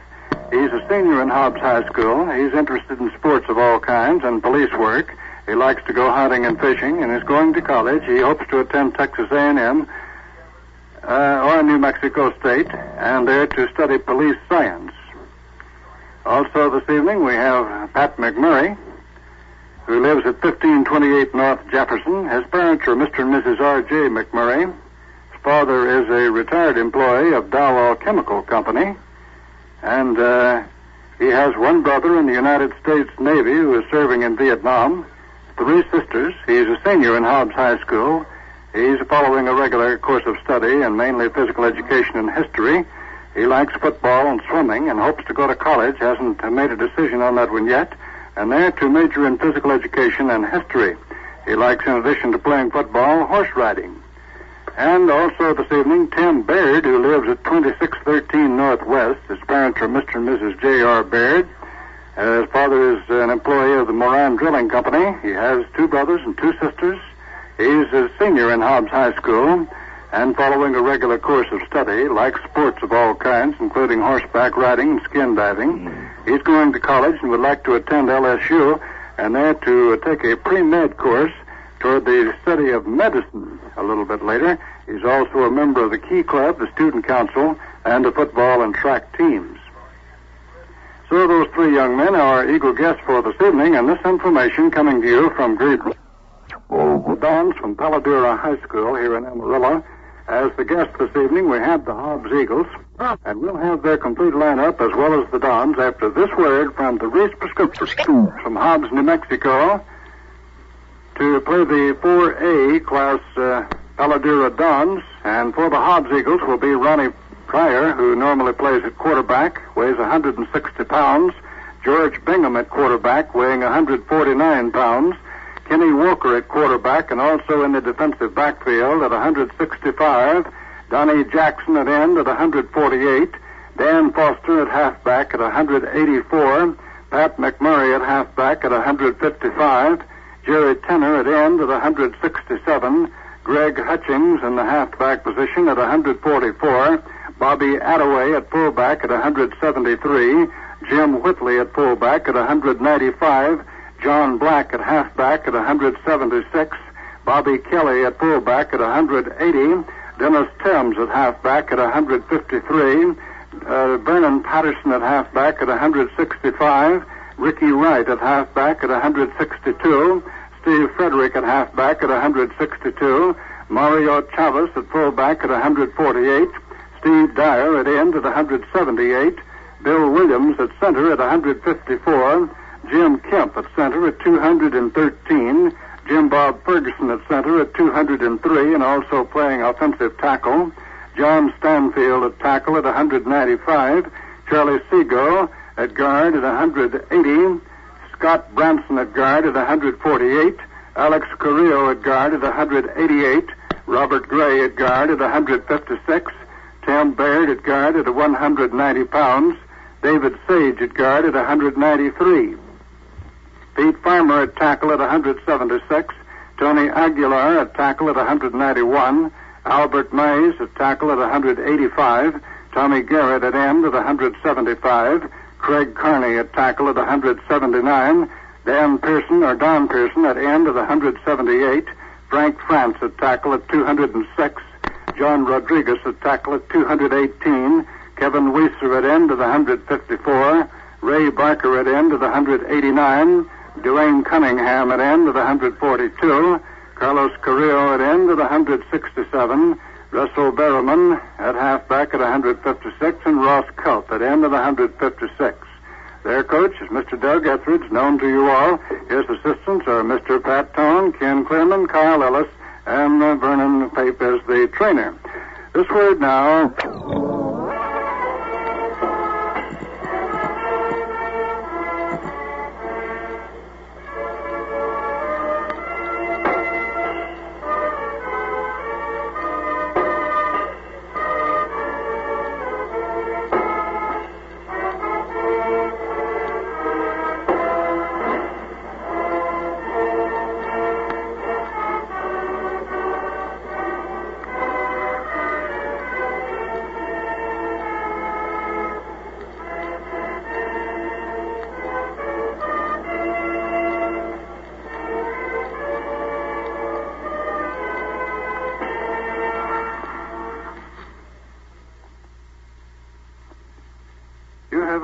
He's a senior in Hobbs High School. He's interested in sports of all kinds and police work. He likes to go hunting and fishing and is going to college. He hopes to attend Texas A&M or New Mexico State and there to study police science. Also this evening we have Pat McMurray, who lives at 1528 North Jefferson. His parents are Mr. and Mrs. R.J. McMurray. His father is a retired employee of Dowell Chemical Company. And he has one brother in the United States Navy who is serving in Vietnam. 3 sisters. He's a senior in Hobbs High School. He's following a regular course of study and mainly physical education and history. He likes football and swimming and hopes to go to college. Hasn't made a decision on that one yet. And there to major in physical education and history. He likes, in addition to playing football, horse riding. And also this evening, Tim Baird, who lives at 2613 Northwest. His parents are Mr. and Mrs. J.R. Baird. His father is an employee of the Moran Drilling Company. He has 2 brothers and 2 sisters. He's a senior in Hobbs High School and following a regular course of study, likes sports of all kinds, including horseback riding and skin diving. He's going to college and would like to attend LSU and there to take a pre-med course toward the study of medicine a little bit later. He's also a member of the Key Club, the Student Council, and the football and track teams. So those 3 young men are our Eagle guests for this evening, and this information coming to you from the Dons from PaloDuro High School here in Amarillo. As the guest this evening, we have the Hobbs Eagles, and we'll have their complete lineup as well as the Dons after this word from the Reese Prescription from Hobbs, New Mexico, to play the 4A class PaloDuro Dons. And for the Hobbs Eagles will be Ronnie Pryor, who normally plays at quarterback, weighs 160 pounds. George Bingham at quarterback, weighing 149 pounds. Kenny Walker at quarterback and also in the defensive backfield at 165. Donnie Jackson at end at 148. Dan Foster at halfback at 184. Pat McMurray at halfback at 155. Jerry Tenner at end at 167. Greg Hutchings in the halfback position at 144. Bobby Attaway at fullback at 173. Jim Whitley at fullback at 195. John Black at halfback at 176. Bobby Kelly at fullback at 180. Dennis Thames at halfback at 153. Vernon Patterson at halfback at 165. Ricky Wright at halfback at 162. Steve Frederick at halfback at 162. Mario Chavez at fullback at 148. Steve Dyer at end at 178. Bill Williams at center at 154. Jim Kemp at center at 213. Jim Bob Ferguson at center at 203 and also playing offensive tackle. John Stanfield at tackle at 195. Charlie Seago at guard at 180. Scott Branson at guard at 148. Alex Carrillo at guard at 188. Robert Gray at guard at 156. Tim Baird at guard at 190 pounds. David Sage at guard at 193. Pete Farmer at tackle at 176. Tony Aguilar at tackle at 191. Albert Mays at tackle at 185. Tommy Garrett at end at 175. Craig Carney at tackle at 179. Don Pearson at end at 178. Frank France at tackle at 206. John Rodriguez at tackle at 218. Kevin Weiser at end at 154. Ray Barker at end at 189. Dwayne Cunningham at end at 142. Carlos Carrillo at end at 167. Russell Berriman at halfback at 156. And Ross Culp at end at 156. Their coach is Mr. Doug Etheridge, known to you all. His assistants are Mr. Pat Tone, Ken Clearman, Kyle Ellis, and Vernon Pape as the trainer. This word now.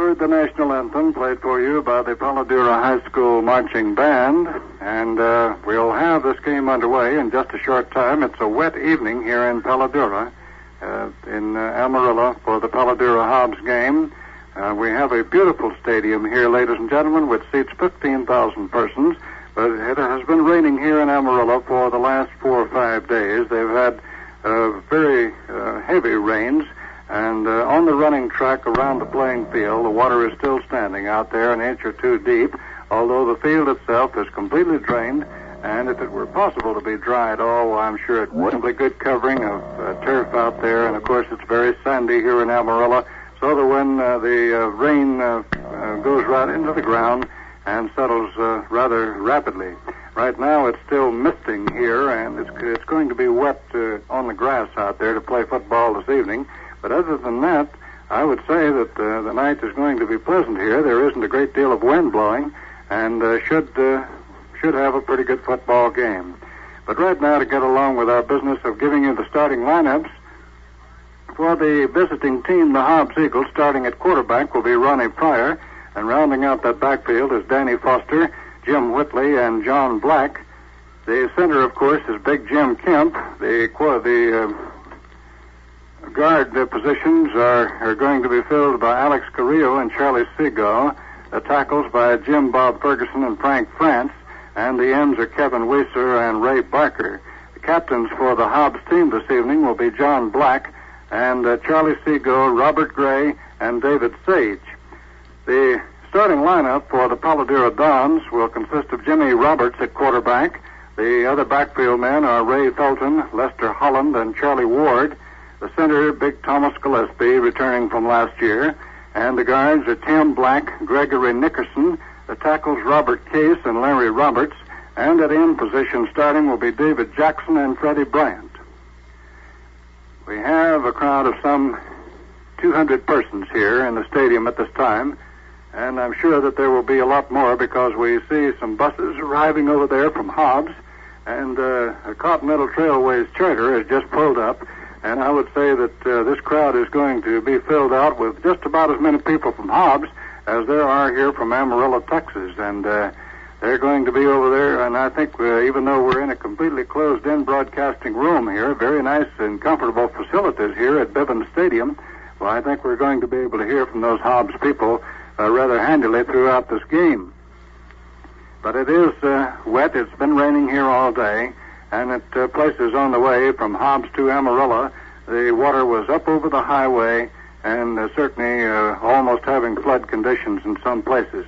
heard the national anthem played for you by the PaloDuro High School Marching Band, and we'll have this game underway in just a short time. It's a wet evening here in PaloDuro, in Amarillo, for the PaloDuro Hobbs game. We have a beautiful stadium here, ladies and gentlemen, which seats 15,000 persons, but it has been raining here in Amarillo for the last 4 or 5 days. They've had very heavy rains. And on the running track around the playing field, the water is still standing out there an inch or two deep, although the field itself is completely drained, and if it were possible to be dry at all, well, I'm sure it would. Simply good covering of turf out there, and of course it's very sandy here in Amarillo, so that when the rain goes right into the ground and settles rather rapidly. Right now it's still misting here, and it's going to be wet on the grass out there to play football this evening. But other than that, I would say that the night is going to be pleasant here. There isn't a great deal of wind blowing, and should have a pretty good football game. But right now, to get along with our business of giving you the starting lineups, for the visiting team, the Hobbs Eagles, starting at quarterback will be Ronnie Pryor, and rounding out that backfield is Danny Foster, Jim Whitley, and John Black. The center, of course, is Big Jim Kemp. The guard positions are going to be filled by Alex Carrillo and Charlie Seago. The tackles by Jim Bob Ferguson and Frank France. And the ends are Kevin Weiser and Ray Barker. The captains for the Hobbs team this evening will be John Black and Charlie Seago, Robert Gray, and David Sage. The starting lineup for the PaloDuro Dons will consist of Jimmy Roberts at quarterback. The other backfield men are Ray Felton, Lester Holland, and Charlie Ward. The center, Big Thomas Gillespie, returning from last year. And the guards are Tim Black, Gregory Nickerson. The tackles, Robert Case and Larry Roberts. And at end position starting will be David Jackson and Freddie Bryant. We have a crowd of some 200 persons here in the stadium at this time. And I'm sure that there will be a lot more because we see some buses arriving over there from Hobbs. And a Continental Trailways charter has just pulled up. And I would say that this crowd is going to be filled out with just about as many people from Hobbs as there are here from Amarillo, Texas. And they're going to be over there. And I think even though we're in a completely closed-in broadcasting room here, very nice and comfortable facilities here at Bivens Stadium, well, I think we're going to be able to hear from those Hobbs people rather handily throughout this game. But it is wet. It's been raining here all day. And at places on the way from Hobbs to Amarillo, the water was up over the highway and certainly almost having flood conditions in some places.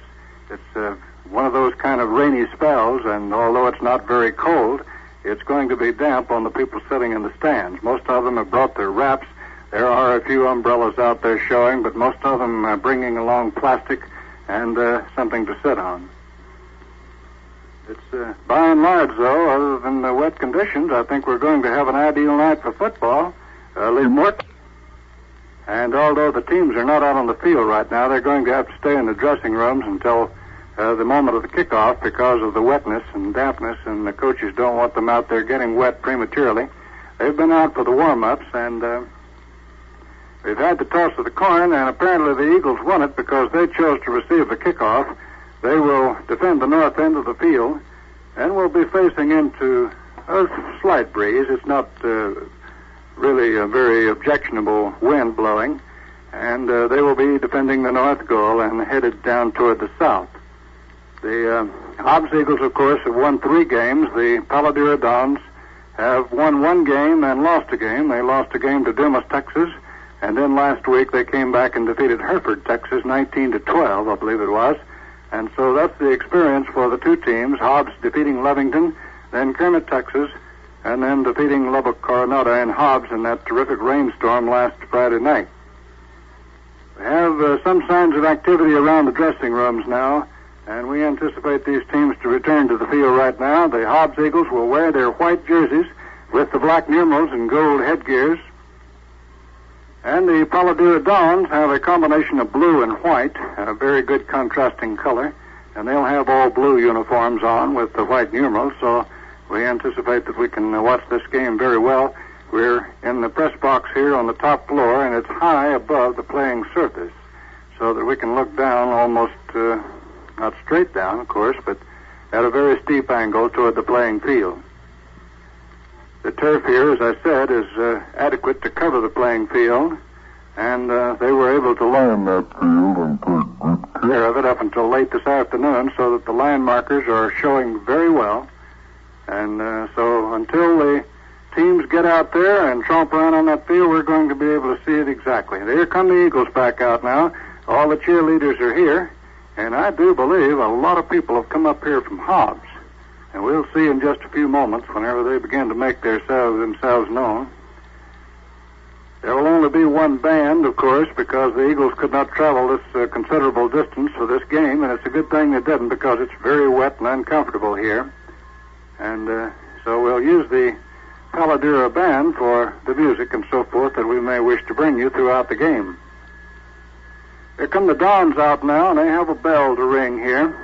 It's one of those kind of rainy spells, and although it's not very cold, it's going to be damp on the people sitting in the stands. Most of them have brought their wraps. There are a few umbrellas out there showing, but most of them are bringing along plastic and something to sit on. It's by and large, though, other than the wet conditions, I think we're going to have an ideal night for football. Lee Morton. And although the teams are not out on the field right now, they're going to have to stay in the dressing rooms until the moment of the kickoff because of the wetness and dampness, and the coaches don't want them out there getting wet prematurely. They've been out for the warm-ups, and we've had the toss of the coin, and apparently the Eagles won it because they chose to receive the kickoff. They will defend the north end of the field and will be facing into a slight breeze. It's not really a very objectionable wind blowing. And they will be defending the north goal and headed down toward the south. The Hobbs Eagles, of course, have won 3 games. The PaloDuro Dons have won 1 game and lost a game. They lost a game to Dumas, Texas. And then last week they came back and defeated Hereford, Texas, 19-12, I believe it was. And so that's the experience for the two teams, Hobbs defeating Lovington, then Kermit, Texas, and then defeating Lubbock, Coronado, and Hobbs in that terrific rainstorm last Friday night. We have some signs of activity around the dressing rooms now, and we anticipate these teams to return to the field right now. The Hobbs Eagles will wear their white jerseys with the black numerals and gold headgears. And the PaloDuro Dons have a combination of blue and white, a very good contrasting color, and they'll have all blue uniforms on with the white numerals, so we anticipate that we can watch this game very well. We're in the press box here on the top floor, and it's high above the playing surface. so that we can look down almost, not straight down, of course, but at a very steep angle toward the playing field. The turf here, as I said, is adequate to cover the playing field, and they were able to line that field and take good care of it up until late this afternoon, so that the line markers are showing very well. And so until the teams get out there and tromp around on that field, we're going to be able to see it exactly. Here come the Eagles back out now. All the cheerleaders are here, and I do believe a lot of people have come up here from Hobbs. And we'll see in just a few moments whenever they begin to make themselves known. There will only be one band, of course, because the Eagles could not travel this considerable distance for this game, and it's a good thing they didn't because it's very wet and uncomfortable here. And so we'll use the PaloDuro band for the music and so forth that we may wish to bring you throughout the game. Here come the Dons out now, and they have a bell to ring here.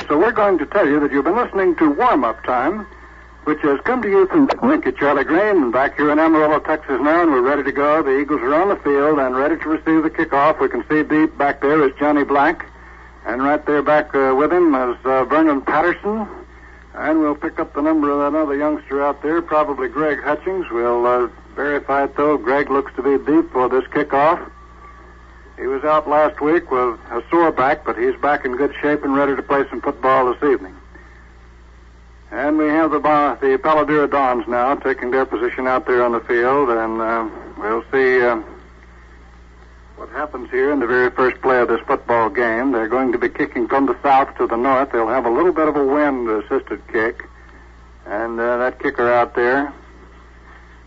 So we're going to tell you that you've been listening to Warm-Up Time, which has come to you from Lincoln, Charlie Green, and back here in Amarillo, Texas now, and we're ready to go. The Eagles are on the field and ready to receive the kickoff. We can see deep back there is Johnny Black, and right there back with him is Vernon Patterson, and we'll pick up the number of that other youngster out there, probably Greg Hutchings. We'll verify it, though. Greg looks to be deep for this kickoff. He was out last week with a sore back, but he's back in good shape and ready to play some football this evening. And we have the PaloDuro Dons now taking their position out there on the field, and we'll see what happens here in the very first play of this football game. They're going to be kicking from the south to the north. They'll have a little bit of a wind-assisted kick, and that kicker out there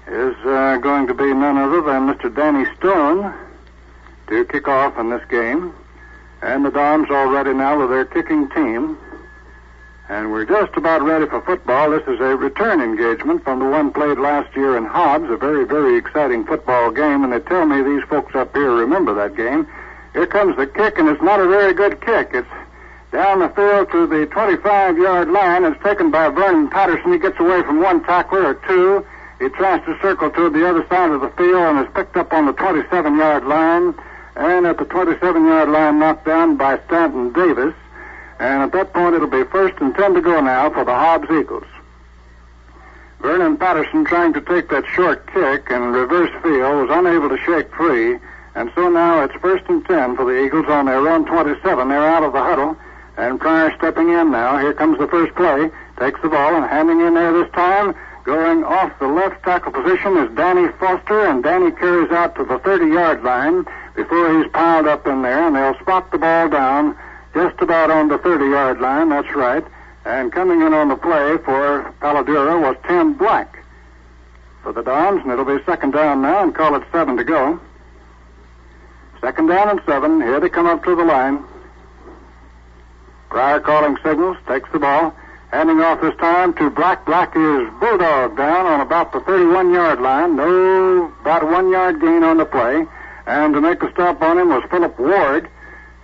is going to be none other than Mr. Danny Stone to kick off in this game. And the Dons all ready now with their kicking team. And we're just about ready for football. This is a return engagement from the one played last year in Hobbs, a very, very exciting football game, and they tell me these folks up here remember that game. Here comes the kick, and it's not a very good kick. It's down the field to the 25-yard line. It's taken by Vernon Patterson. He gets away from one tackler or two. He tries to circle to the other side of the field and is picked up on the 27-yard line. And at the 27-yard line, knocked down by Stanton Davis. And at that point, it'll be 1st and 10 to go now for the Hobbs Eagles. Vernon Patterson, trying to take that short kick in reverse field, was unable to shake free. And so now it's 1st and 10 for the Eagles on their own 27. They're out of the huddle. And Pryor stepping in now. Here comes the first play. Takes the ball and handing in there this time. Going off the left tackle position is Danny Foster, and Danny carries out to the 30-yard line before he's piled up in there, and they'll spot the ball down just about on the 30-yard line. That's right. And coming in on the play for PaloDuro was Tim Black for the Dons, and it'll be 2nd down now, and call it 7 to go. 2nd down and 7. Here they come up to the line. Pryor calling signals, takes the ball. Handing off this time to Black. Black is bulldog down on about the 31-yard line. About a 1-yard gain on the play. And to make a stop on him was Philip Ward,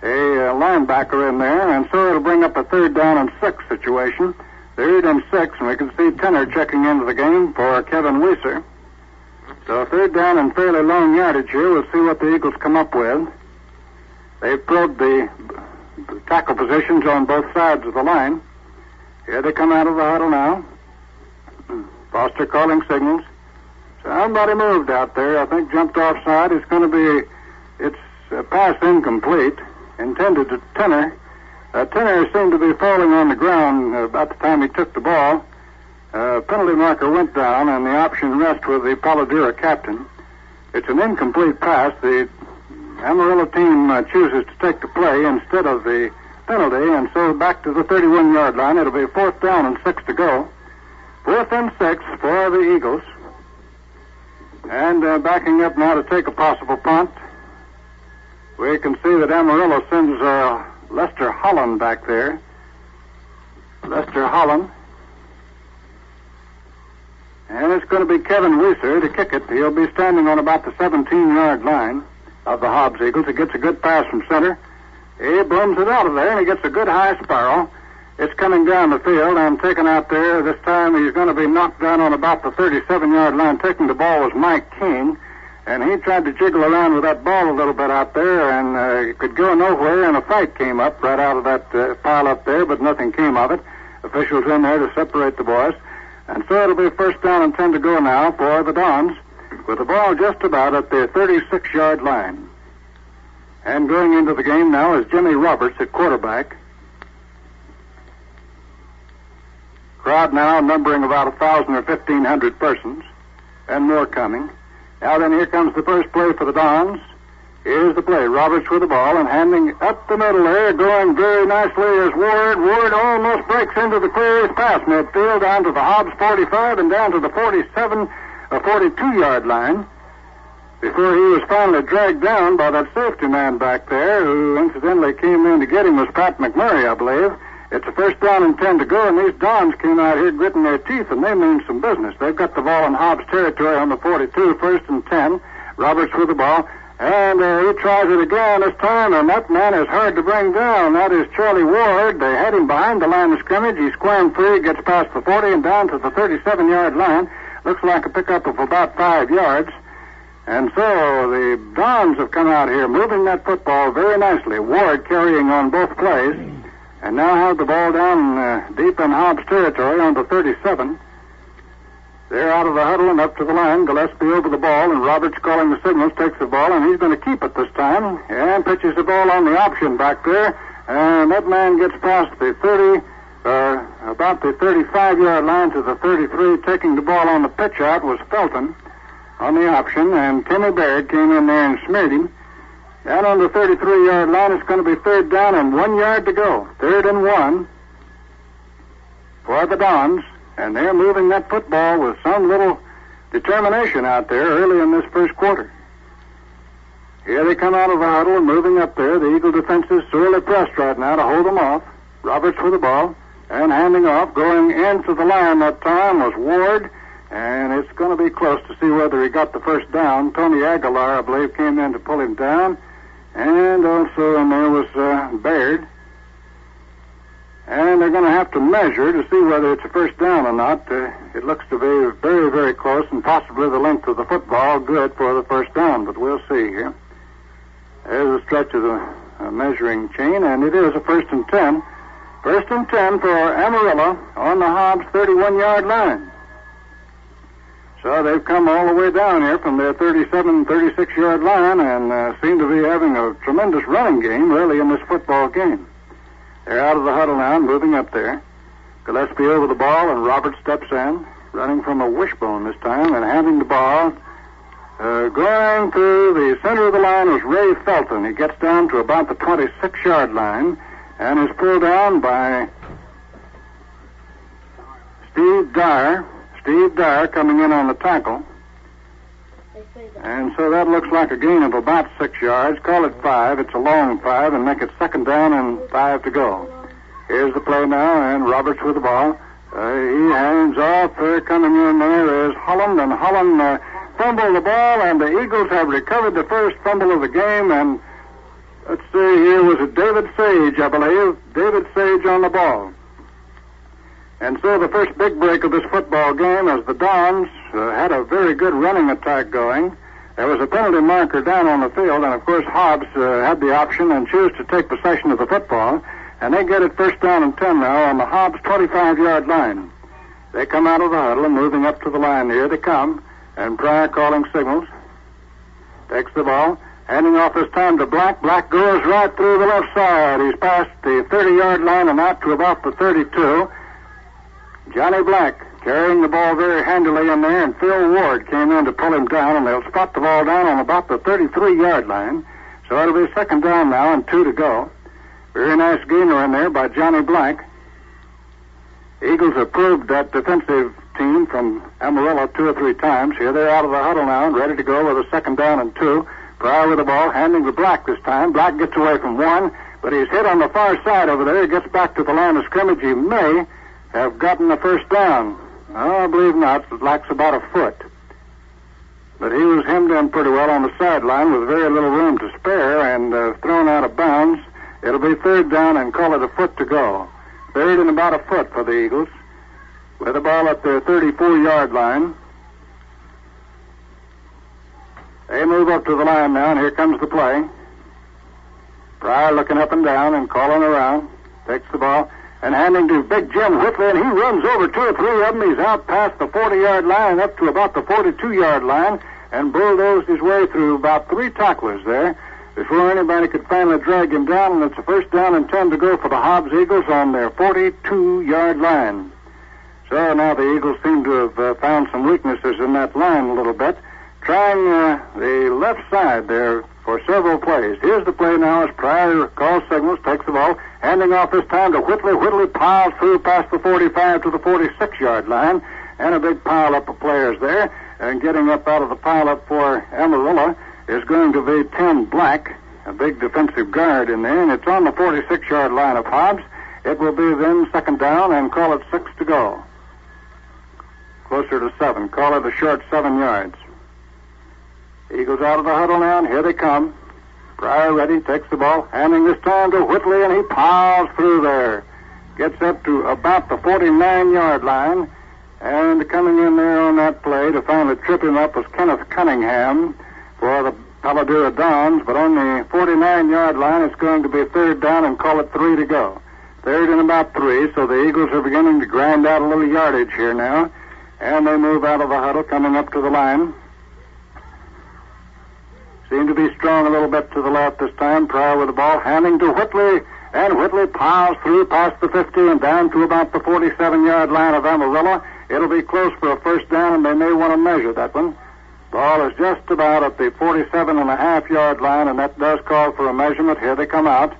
a linebacker in there. And so it'll bring up a 3rd down and 6 situation. 3rd and 6, and we can see Tenner checking into the game for Kevin Weiser. So 3rd down and fairly long yardage here. We'll see what the Eagles come up with. They've probed the tackle positions on both sides of the line. Here they come out of the huddle now. Foster calling signals. Somebody moved out there. I think jumped offside. It's a pass incomplete, intended to Tenner. Tenner seemed to be falling on the ground about the time he took the ball. Penalty marker went down, and the option rests with the PaloDuro captain. It's an incomplete pass. The Amarillo team chooses to take the play instead of the penalty, and so back to the 31-yard line. It'll be 4th down and 6 to go. 4th and 6 for the Eagles. And backing up now to take a possible punt. We can see that Amarillo sends Lester Holland back there. Lester Holland. And it's going to be Kevin Weiser to kick it. He'll be standing on about the 17-yard line of the Hobbs Eagles. He gets a good pass from center. He booms it out of there, and he gets a good high spiral. It's coming down the field and taken out there. This time he's going to be knocked down on about the 37-yard line. Taking the ball was Mike King. and he tried to jiggle around with that ball a little bit out there, and could go nowhere, and a fight came up right out of that pile up there, but nothing came of it. Officials in there to separate the boys. And so it'll be first down and 10 to go now for the Dons, with the ball just about at their 36-yard line. And going into the game now is Jimmy Roberts at quarterback. Crowd now numbering about 1,000 or 1,500 persons, and more coming. Now then, here comes the first play for the Dons. Here's the play. Roberts with the ball and handing up the middle there, going very nicely is Ward. Ward almost breaks into the clear pass midfield down to the Hobbs 45 and down to the 47 or 42-yard line before he was finally dragged down by that safety man back there, who incidentally came in to get him was Pat McMurray, I believe. It's a first down and 10 to go, and these Dons came out here gritting their teeth, and they mean some business. They've got the ball in Hobbs territory on the 42, first and 10. Roberts with the ball, and he tries it again this time, and that man is hard to bring down. That is Charlie Ward. They had him behind the line of scrimmage. He squirmed free, gets past the 40 and down to the 37-yard line. Looks like a pickup of about 5 yards. And so the Dons have come out here moving that football very nicely. Ward carrying on both plays. And now have the ball down deep in Hobbs territory on the 37. They're out of the huddle and up to the line. Gillespie over the ball, and Roberts calling the signals, takes the ball, and he's going to keep it this time. And pitches the ball on the option back there. And that man gets past the 30, about the 35-yard line to the 33. Taking the ball on the pitch out was Felton on the option, and Timmy Baird came in there and smeared him. Down on the 33-yard line, it's going to be third down and 1 yard to go. 3rd and 1 for the Dons, and they're moving that football with some little determination out there early in this first quarter. Here they come out of the huddle and moving up there. The Eagle defense is sorely pressed right now to hold them off. Roberts with the ball and handing off. Going into the line that time was Ward, and it's going to be close to see whether he got the first down. Tony Aguilar, I believe, came in to pull him down. And also in there was Baird. And they're going to have to measure to see whether it's a first down or not. It looks to be very, very close, and possibly the length of the football good for the first down, but we'll see here. There's a stretch of the measuring chain, and it is a 1st and 10. 1st and 10 for Amarillo on the Hobbs 31-yard line. So they've come all the way down here from their 37, 36-yard line and seem to be having a tremendous running game, really, in this football game. They're out of the huddle now and moving up there. Gillespie over the ball, and Roberts steps in, running from a wishbone this time and handing the ball. Going to the center of the line was Ray Felton. He gets down to about the 26-yard line and is pulled down by Steve Dyer. Steve Dyer coming in on the tackle. And so that looks like a gain of about 6 yards. Call it 5. It's a long 5, and make it 2nd down and 5 to go. Here's the play now, and Roberts with the ball. He hands off. Coming in there is Holland, and Holland fumbled the ball, and the Eagles have recovered the first fumble of the game. And let's see, here was it David Sage, I believe. David Sage on the ball. And so the first big break of this football game as the Dons had a very good running attack going. There was a penalty marker down on the field, and of course Hobbs had the option and chose to take possession of the football. And they get it 1st down and 10 now on the Hobbs 25-yard line. They come out of the huddle and moving up to the line. Here they come, and Pryor calling signals. Takes the ball, handing off this time to Black. Black goes right through the left side. He's past the 30-yard line and out to about the 32. Johnny Black carrying the ball very handily in there, and Phil Ward came in to pull him down, and they'll spot the ball down on about the 33-yard line. So it'll be 2nd down now and 2 to go. Very nice gainer in there by Johnny Black. Eagles have proved that defensive team from Amarillo 2 or 3 times. Here they're out of the huddle now and ready to go with a 2nd down and 2. Pryor with the ball, handing to Black this time. Black gets away from one, but he's hit on the far side over there. He gets back to the line of scrimmage. He may have gotten the first down. No, I believe not. It lacks about a foot. But he was hemmed in pretty well on the sideline with very little room to spare and thrown out of bounds. It'll be 3rd down and call it a foot to go. 3rd and about a foot for the Eagles. With the ball at their 34-yard line. They They move up to the line now, and here comes the play. Pryor looking up and down and calling around. Takes the ball and handing to Big Jim Whitley, and he runs over 2 or 3 of them. He's out past the 40-yard line up to about the 42-yard line and bulldozed his way through about 3 tacklers there before anybody could finally drag him down, and it's a first down and 10 to go for the Hobbs Eagles on their 42-yard line. So now the Eagles seem to have found some weaknesses in that line a little bit, trying the left side there for several plays. Here's the play now as Pryor calls signals, takes the ball, handing off this time to Whitley. Whitley piles through past the 45 to the 46-yard line, and a big pile-up of players there. And getting up out of the pile-up for Amarillo is going to be Tim Black, a big defensive guard in there, and it's on the 46-yard line of Hobbs. It will be then second down and call it 6 to go. Closer to 7. Call it a short 7 yards. Eagles out of the huddle now, and here they come. Pryor ready, takes the ball, handing this time to Whitley, and he piles through there. Gets up to about the 49-yard line, and coming in there on that play to finally trip him up was Kenneth Cunningham for the PaloDuro Dons, but on the 49-yard line, it's going to be third down and call it 3 to go. Third and about 3, so the Eagles are beginning to grind out a little yardage here now, and they move out of the huddle, coming up to the line. Seem to be strong a little bit to the left this time. Pryor with the ball, handing to Whitley, and Whitley piles through past the 50 and down to about the 47-yard line of Amarillo. It'll be close for a first down, and they may want to measure that one. Ball is just about at the 47.5-yard line, and that does call for a measurement. Here they come out.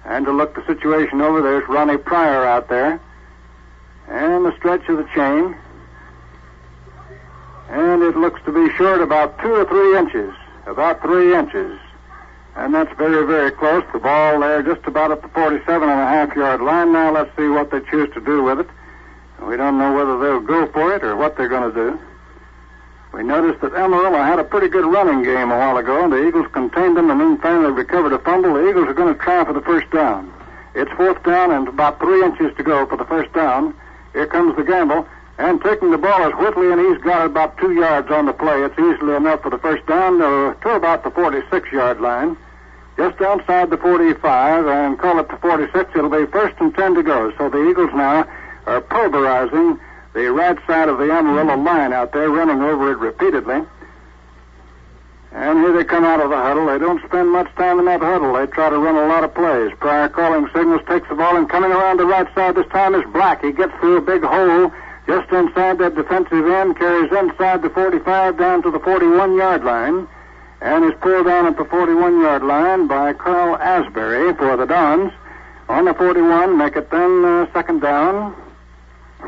And to look the situation over, there's Ronnie Pryor out there. And the stretch of the chain. And it looks to be short about 2 or 3 inches. About 3 inches. And that's very, very close. The ball there just about at the 47.5-yard line. Now let's see what they choose to do with it. We don't know whether they'll go for it or what they're going to do. We noticed that Amarillo had a pretty good running game a while ago, and the Eagles contained them and then finally recovered a fumble. The Eagles are going to try for the first down. It's fourth down and about 3 inches to go for the first down. Here comes the gamble. And taking the ball is Whitley, and he's got about 2 yards on the play. It's easily enough for the first down to about the 46-yard line. Just outside the 45, and call it the 46. It'll be first and 10 to go. So the Eagles now are pulverizing the right side of the Amarillo line out there, running over it repeatedly. And here they come out of the huddle. They don't spend much time in that huddle. They try to run a lot of plays. Pryor calling signals, takes the ball, and coming around the right side this time is Black. He gets through a big hole just inside that defensive end, carries inside the 45 down to the 41-yard line, and is pulled down at the 41-yard line by Carl Asbury for the Dons. On the 41, make it then second down,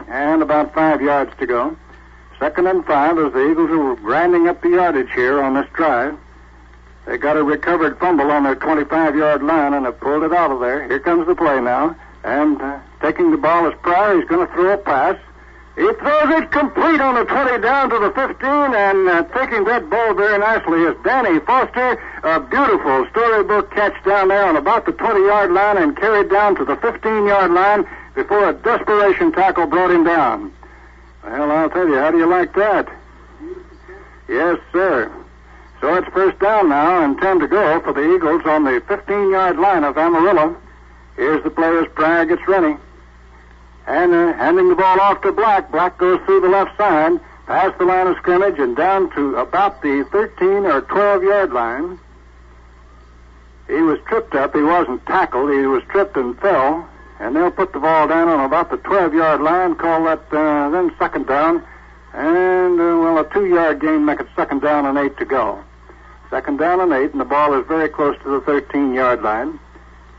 and about 5 yards to go. Second and 5 as the Eagles are grinding up the yardage here on this drive. They got a recovered fumble on their 25-yard line and have pulled it out of there. Here comes the play now, and taking the ball is Pryor. He's going to throw a pass. He throws it complete on the 20 down to the 15, and taking that ball very nicely is Danny Foster. A beautiful storybook catch down there on about the 20-yard line and carried down to the 15-yard line before a desperation tackle brought him down. Well, I'll tell you, how do you like that? Yes, sir. So it's first down now and 10 to go for the Eagles on the 15-yard line of Amarillo. Here's the play as Pryor gets ready. And handing the ball off to Black. Black goes through the left side, past the line of scrimmage, and down to about the 13 or 12-yard line. He was tripped up. He wasn't tackled. He was tripped and fell. And they'll put the ball down on about the 12-yard line, call that then second down. And, a 2-yard gain, make it second down and 8 to go. Second down and 8, and the ball is very close to the 13-yard line.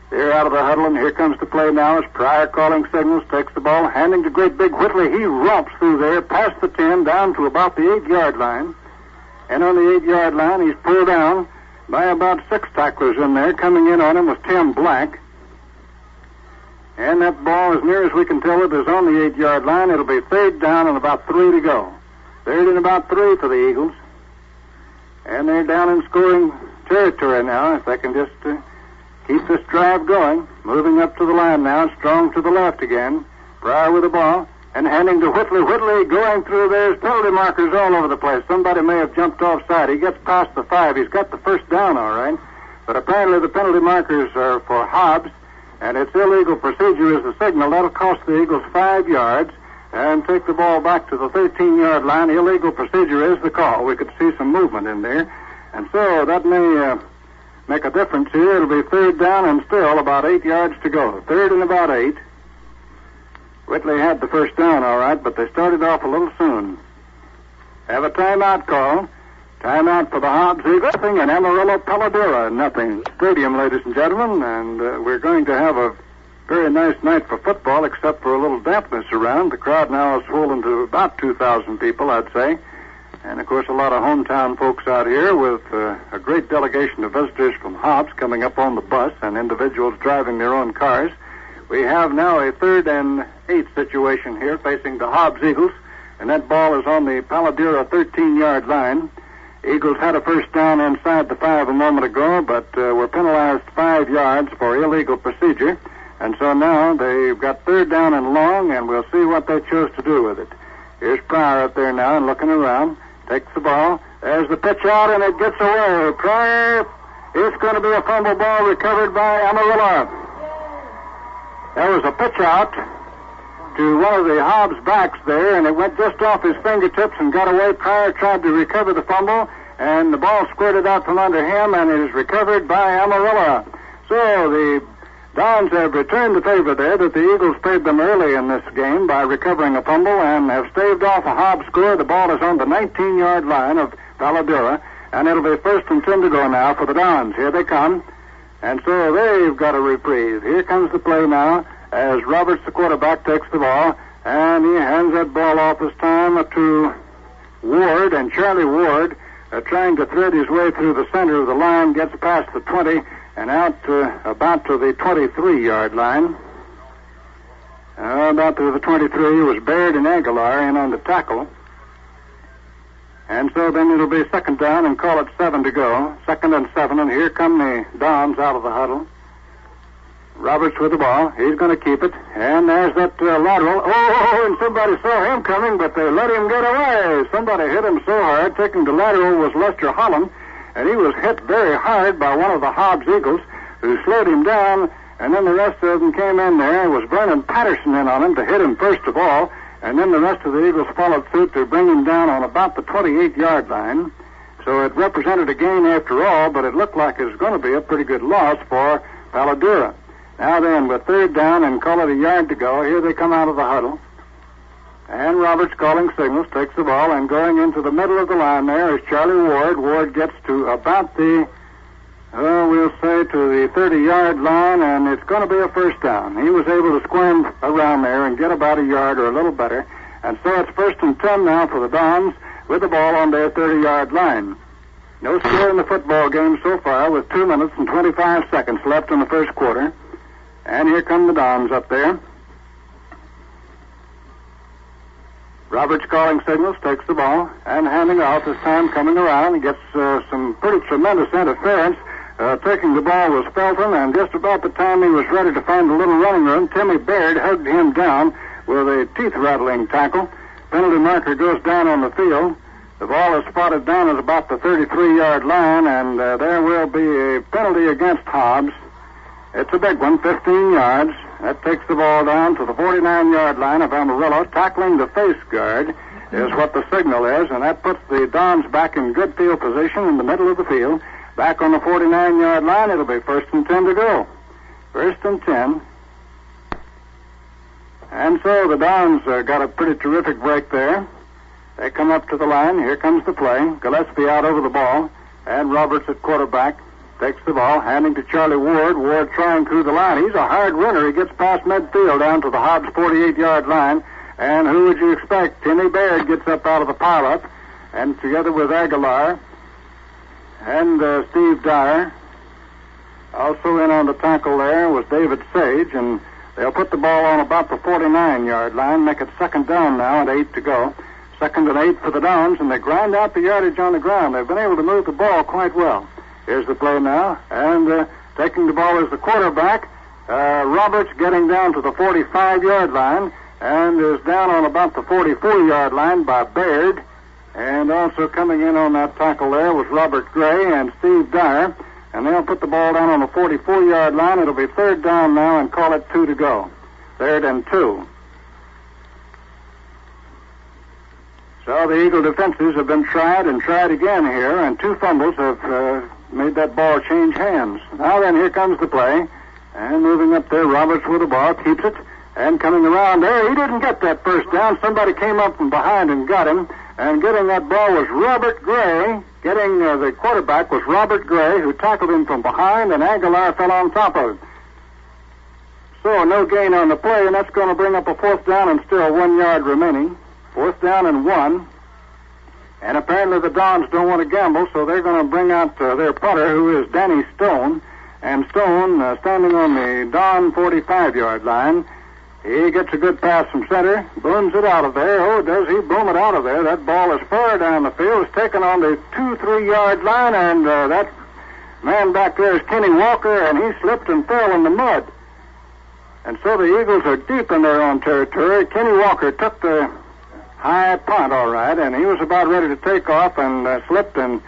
They're out of the huddle, and here comes the play now as Pryor calling signals, takes the ball, handing to great big Whitley. He romps through there, past the 10, down to about the 8-yard line. And on the 8-yard line, he's pulled down by about 6 tacklers in there. Coming in on him was Tim Black. And that ball, as near as we can tell it, is on the 8-yard line. It'll be third down and about 3 to go. Third and about 3 for the Eagles. And they're down in scoring territory now, if they can just keep this drive going. Moving up to the line now, strong to the left again. Pryor with the ball, and handing to Whitley. Whitley going through. There's penalty markers all over the place. Somebody may have jumped offside. He gets past the 5. He's got the first down, all right. But apparently the penalty markers are for Hobbs, and it's illegal procedure is the signal. That'll cost the Eagles 5 yards and take the ball back to the 13-yard line. Illegal procedure is the call. We could see some movement in there. And so that may make a difference here. It'll be third down and still about 8 yards to go. Third and about 8. Whitley had the first down, all right, but they started off a little soon. Have a timeout call. Timeout for the Hobbs Eagles and Amarillo PaloDuro. Nothing. Stadium, ladies and gentlemen, and we're going to have a very nice night for football, except for a little dampness around. The crowd now is swollen to about 2,000 people, I'd say. And, of course, a lot of hometown folks out here with a great delegation of visitors from Hobbs coming up on the bus and individuals driving their own cars. We have now a 3rd and 8 situation here facing the Hobbs Eagles, and that ball is on the PaloDuro 13-yard line. Eagles had a first down inside the 5 a moment ago, but were penalized 5 yards for illegal procedure. And so now they've got third down and long, and we'll see what they choose to do with it. Here's Pryor up there now and looking around. Takes the ball. There's the pitch out, and it gets away. Pryor, it's going to be a fumble ball recovered by Amarillo. There was a pitch out to one of the Hobbs backs there, and it went just off his fingertips and got away. Pryor tried to recover the fumble, and the ball squirted out from under him, and it is recovered by Amarillo. So the Dons have returned the favor there that the Eagles paid them early in this game by recovering a fumble and have staved off a Hobbs score. The ball is on the 19-yard line of PaloDuro, and it'll be 1st and 10 to go now for the Dons. Here they come. And so they've got a reprieve. Here comes the play now as Roberts, the quarterback, takes the ball, and he hands that ball off this time to Ward, and Charlie Ward, trying to thread his way through the center of the line, gets past the 20 and out about to the 23-yard line. About to the 23 was Baird and Aguilar in on the tackle. And so then it'll be 2nd down and call it 7 to go. 2nd and 7, and here come the Dons out of the huddle. Roberts with the ball. He's going to keep it. And there's that lateral. Oh, and somebody saw him coming, but they let him get away. Somebody hit him so hard. Taking the lateral was Lester Holland, and he was hit very hard by one of the Hobbs Eagles, who slowed him down, and then the rest of them came in there. It was Vernon Patterson in on him to hit him first of all, and then the rest of the Eagles followed suit to bring him down on about the 28-yard line. So it represented a gain after all, but it looked like it was going to be a pretty good loss for PaloDuro. Now then, with 3rd down and call it a yard to go, here they come out of the huddle. And Roberts calling signals, takes the ball, and going into the middle of the line there is Charlie Ward. Ward gets to about the, we'll say to the 30-yard line, and it's going to be a first down. He was able to squirm around there and get about a yard or a little better. And so it's 1st and 10 now for the Dons with the ball on their 30-yard line. No score in the football game so far with 2 minutes and 25 seconds left in the first quarter. And here come the Dons up there. Roberts calling signals, takes the ball, and handing off this time coming around. He gets some pretty tremendous interference. Taking the ball was Felton, and just about the time he was ready to find a little running room, Timmy Baird hugged him down with a teeth-rattling tackle. Penalty marker goes down on the field. The ball is spotted down at about the 33-yard line, and there will be a penalty against Hobbs. It's a big one, 15 yards. That takes the ball down to the 49-yard line of Amarillo. Tackling the face guard is what the signal is, and that puts the Dons back in good field position in the middle of the field. Back on the 49-yard line, it'll be 1st and 10 to go. 1st and 10. And so the Dons got a pretty terrific break there. They come up to the line. Here comes the play. Gillespie out over the ball, and Roberts at quarterback. Takes the ball, handing to Charlie Ward. Ward trying through the line. He's a hard runner. He gets past midfield down to the Hobbs 48-yard line. And who would you expect? Timmy Baird gets up out of the pile-up, and together with Aguilar and Steve Dyer. Also in on the tackle there was David Sage, and they'll put the ball on about the 49-yard line, make it 2nd down now and 8 to go. 2nd and 8 for the Dons, and they grind out the yardage on the ground. They've been able to move the ball quite well. Here's the play now, and taking the ball is the quarterback. Roberts getting down to the 45-yard line, and is down on about the 44-yard line by Baird. And also coming in on that tackle there was Robert Gray and Steve Dyer. And they'll put the ball down on the 44-yard line. It'll be third down now and call it 2 to go. 3rd and 2. So the Eagle defenses have been tried and tried again here, and 2 fumbles have made that ball change hands. Now then, here comes the play. And moving up there, Roberts with the ball, keeps it. And coming around there, he didn't get that first down. Somebody came up from behind and got him. And getting that ball was Robert Gray. Getting the quarterback was Robert Gray, who tackled him from behind, and Aguilar fell on top of him. So no gain on the play, and that's going to bring up a 4th down and still 1 yard remaining. 4th down and 1. And apparently the Dons don't want to gamble, so they're going to bring out their punter, who is Danny Stone. And Stone, standing on the Don 45-yard line, he gets a good pass from center, booms it out of there. Oh, does he boom it out of there? That ball is far down the field. It's taken on the 2-3-yard line, and that man back there is Kenny Walker, and he slipped and fell in the mud. And so the Eagles are deep in their own territory. Kenny Walker took the high punt, all right, and he was about ready to take off and slipped and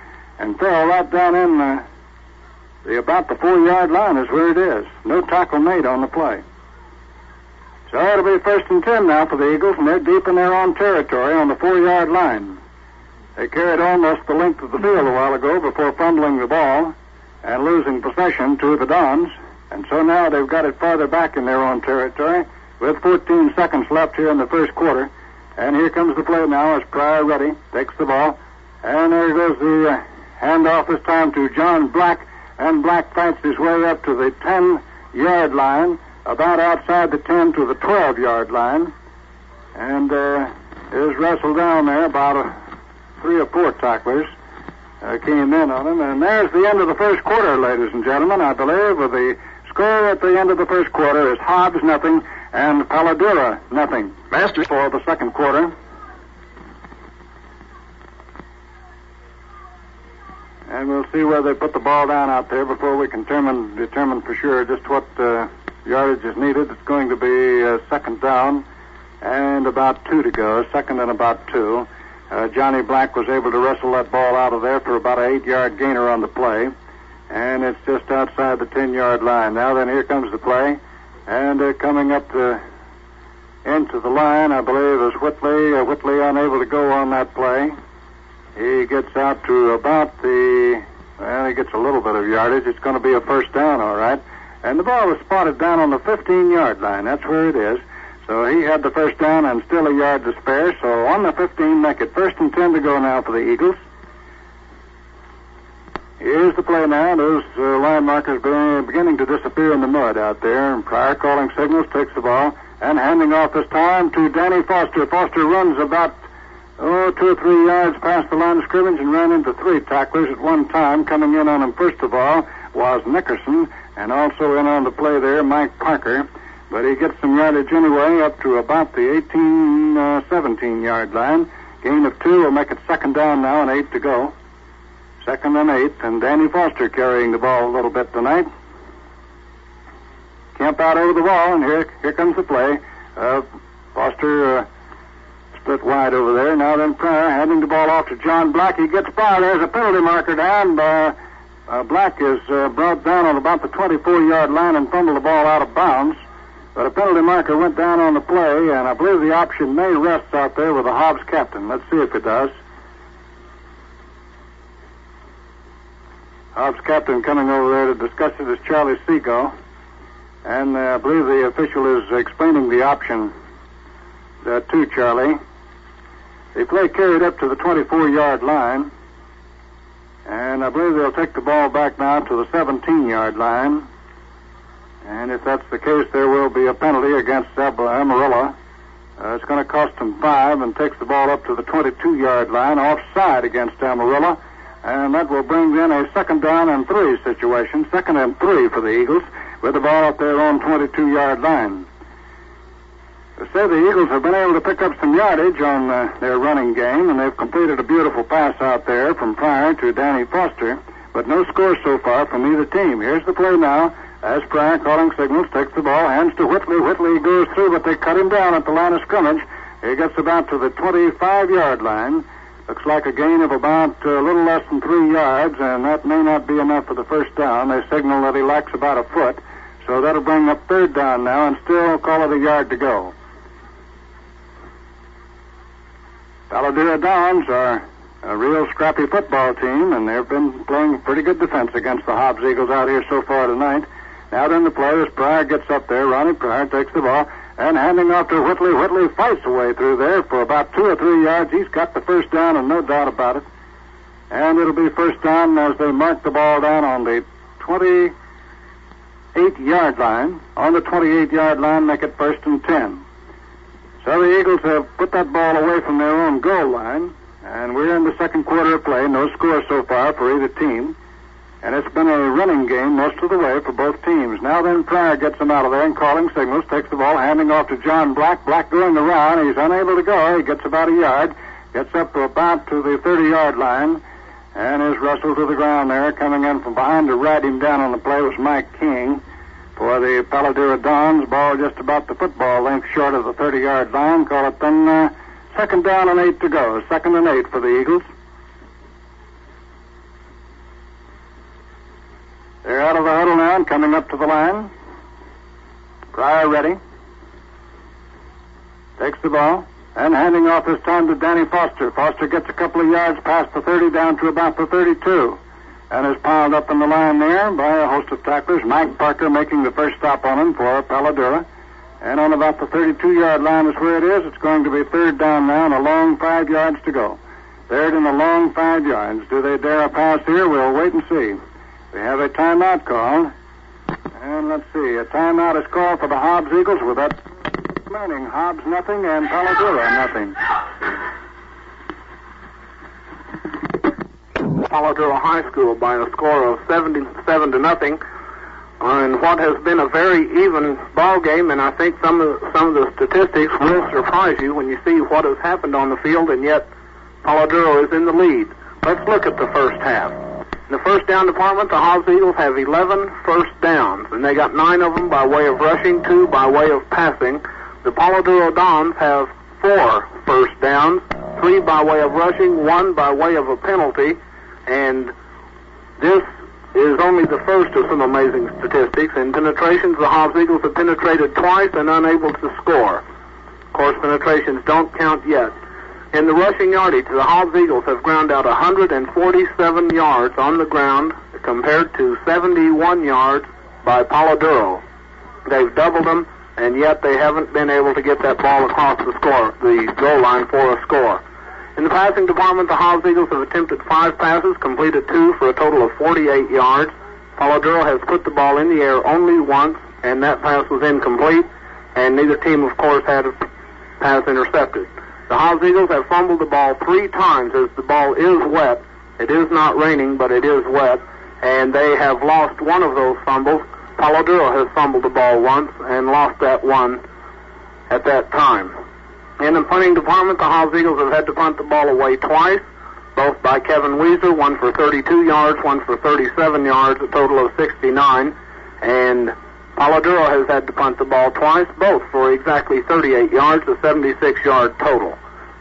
fell right down in about the 4-yard line is where it is. No tackle made on the play. So it'll be 1st and 10 now for the Eagles, and they're deep in their own territory on the 4-yard line. They carried almost the length of the field a while ago before fumbling the ball and losing possession to the Dons. And so now they've got it farther back in their own territory with 14 seconds left here in the first quarter. And here comes the play now as Pryor ready, takes the ball. And there goes the handoff this time to John Black. And Black fights his way up to the 10-yard line, about outside the 10 to the 12-yard line, and is wrestled down there. About 3 or 4 tacklers came in on him, and there's the end of the first quarter, ladies and gentlemen. I believe with the score at the end of the first quarter is Hobbs nothing and PaloDuro nothing. Master For the second quarter. And we'll see where they put the ball down out there before we can determine for sure just what yardage is needed. It's going to be 2nd down and about 2 to go. 2nd and about 2. Johnny Black was able to wrestle that ball out of there for about an 8-yard gainer on the play. And it's just outside the 10-yard line. Now then, here comes the play. And coming up into the line, I believe, is Whitley. Whitley unable to go on that play. He gets out to about he gets a little bit of yardage. It's going to be a 1st down, all right. And the ball was spotted down on the 15-yard line. That's where it is. So he had the 1st down and still a yard to spare. So on the 15, make it 1st and 10 to go now for the Eagles. Here's the play now. Those line markers beginning to disappear in the mud out there. And Pryor calling signals, takes the ball, and handing off this time to Danny Foster. Foster runs about 2 or 3 yards past the line of scrimmage and ran into 3 tacklers at one time. Coming in on him first of all was Nickerson, and also in on the play there, Mike Parker. But he gets some yardage anyway up to about the 17-yard line. Gain of 2 will make it 2nd down now and 8 to go. 2nd and 8, and Danny Foster carrying the ball a little bit tonight. Kemp out over the ball, and here comes the play. Foster split wide over there. Now then Pryor handing the ball off to John Black. He gets by. There's a penalty marker down. Black is brought down on about the 24-yard line and fumbled the ball out of bounds. But a penalty marker went down on the play, and I believe the option may rest out there with the Hobbs captain. Let's see if it does. Hobbs captain coming over there to discuss it is Charlie Seago. And I believe the official is explaining the option to Charlie. The play carried up to the 24-yard line. And I believe they'll take the ball back now to the 17-yard line. And if that's the case, there will be a penalty against Amarillo. It's going to cost them 5 and takes the ball up to the 22-yard line, offside against Amarillo. And that will bring in a 2nd down and 3 situation, 2nd and 3 for the Eagles, with the ball up there on 22-yard line. They say the Eagles have been able to pick up some yardage on their running game, and they've completed a beautiful pass out there from Pryor to Danny Foster, but no score so far from either team. Here's the play now. as Pryor, calling signals, takes the ball, hands to Whitley. Whitley goes through, but they cut him down at the line of scrimmage. He gets about to the 25-yard line. Looks like a gain of about a little less than 3 yards, and that may not be enough for the first down. They signal that he lacks about a foot, so that'll bring up third down now and still call it a yard to go. PaloDuro Dons are a real scrappy football team, and they've been playing pretty good defense against the Hobbs Eagles out here so far tonight. Now then the play as Pryor gets up there. Ronnie Pryor takes the ball and handing off to Whitley. Whitley fights away through there for about 2 or 3 yards. He's got the first down, and no doubt about it. And it'll be first down as they mark the ball down on the 28-yard line. On the 28-yard line, make it 1st and 10. So the Eagles have put that ball away from their own goal line, and we're in the second quarter of play. No score so far for either team. And it's been a running game most of the way for both teams. Now then, Pryor gets them out of there and calling signals, takes the ball, handing off to John Black. Black going around. He's unable to go. He gets about a yard, gets up to about to the 30-yard line, and is wrestled to the ground there. Coming in from behind to ride him down on the play was Mike King. For the PaloDuro Dons, ball just about the football length short of the 30-yard line. Call it then second down and 8 to go. 2nd and 8 for the Eagles. They're out of the huddle now and coming up to the line. Pryor ready. Takes the ball and handing off this time to Danny Foster. Foster gets a couple of yards past the 30 down to about the 32. And is piled up in the line there by a host of tacklers. Mike Parker making the first stop on him for PaloDuro. And on about the 32-yard line is where it is. It's going to be third down now and a long 5 yards to go. Third and a long 5 yards. Do they dare a pass here? We'll wait and see. We have a timeout called. And let's see. A timeout is called for the Hobbs Eagles with that remaining. Hobbs nothing and PaloDuro nothing. PaloDuro High School by a score of 77 to nothing on what has been a very even ball game, and I think some of the statistics will surprise you when you see what has happened on the field, and yet PaloDuro is in the lead. Let's look at the first half. In the first down department, the Hobbs Eagles have 11 first downs, and they got 9 of them by way of rushing, 2 by way of passing. The PaloDuro Dons have 4 first downs, 3 by way of rushing, 1 by way of a penalty, and this is only the first of some amazing statistics. In penetrations, the Hobbs Eagles have penetrated twice and unable to score. Of course, penetrations don't count yet. In the rushing yardage, the Hobbs Eagles have ground out 147 yards on the ground compared to 71 yards by PaloDuro. They've doubled them, and yet they haven't been able to get that ball across the goal line for a score. In the passing department, the Hobbs Eagles have attempted 5 passes, completed 2 for a total of 48 yards. PaloDuro has put the ball in the air only once, and that pass was incomplete, and neither team, of course, had a pass intercepted. The Hobbs Eagles have fumbled the ball 3 times as the ball is wet. It is not raining, but it is wet, and they have lost one of those fumbles. PaloDuro has fumbled the ball once and lost that one at that time. In the punting department, the Hobbs Eagles have had to punt the ball away twice, both by Kevin Weezer, one for 32 yards, one for 37 yards, a total of 69, and PaloDuro has had to punt the ball twice, both for exactly 38 yards, a 76-yard total.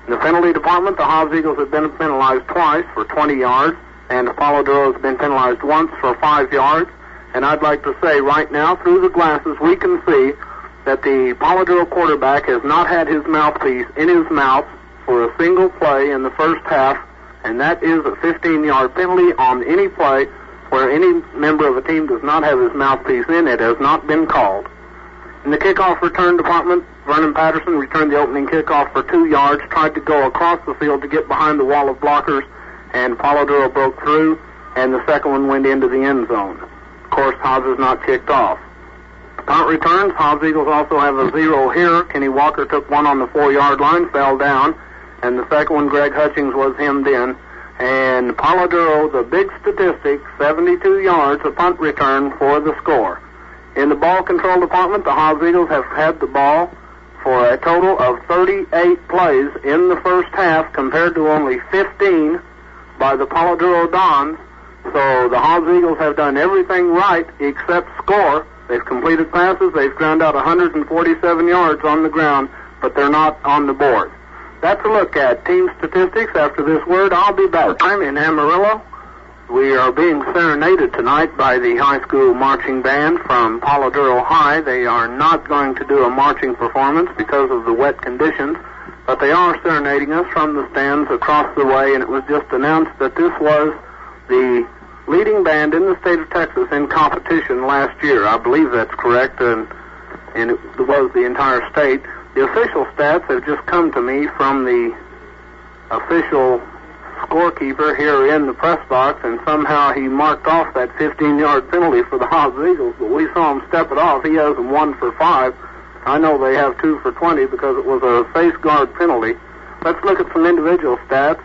In the penalty department, the Hobbs Eagles have been penalized twice for 20 yards, and PaloDuro has been penalized once for 5 yards. And I'd like to say right now, through the glasses, we can see that the PaloDuro quarterback has not had his mouthpiece in his mouth for a single play in the first half, and that is a 15-yard penalty on any play where any member of a team does not have his mouthpiece in. It has not been called. In the kickoff return department, Vernon Patterson returned the opening kickoff for 2 yards, tried to go across the field to get behind the wall of blockers, and PaloDuro broke through, and the second one went into the end zone. Of course, Hobbs has not kicked off. Punt returns, Hobbs Eagles also have a 0 here. Kenny Walker took one on the 4-yard line, fell down, and the second one, Greg Hutchings, was hemmed in. And PaloDuro, the big statistic, 72 yards, a punt return for the score. In the ball control department, the Hobbs Eagles have had the ball for a total of 38 plays in the first half compared to only 15 by the PaloDuro Dons. So the Hobbs Eagles have done everything right except score. They've completed passes. They've ground out 147 yards on the ground, but they're not on the board. That's a look at team statistics. After this word, I'll be back. I'm in Amarillo. We are being serenaded tonight by the high school marching band from PaloDuro High. They are not going to do a marching performance because of the wet conditions, but they are serenading us from the stands across the way, and it was just announced that this was the leading band in the state of Texas in competition last year. I believe that's correct, and it was the entire state. The official stats have just come to me from the official scorekeeper here in the press box, and somehow he marked off that 15-yard penalty for the Hobbs Eagles, but we saw him step it off. He has them 1 for 5. I know they have 2 for 20 because it was a face guard penalty. Let's look at some individual stats.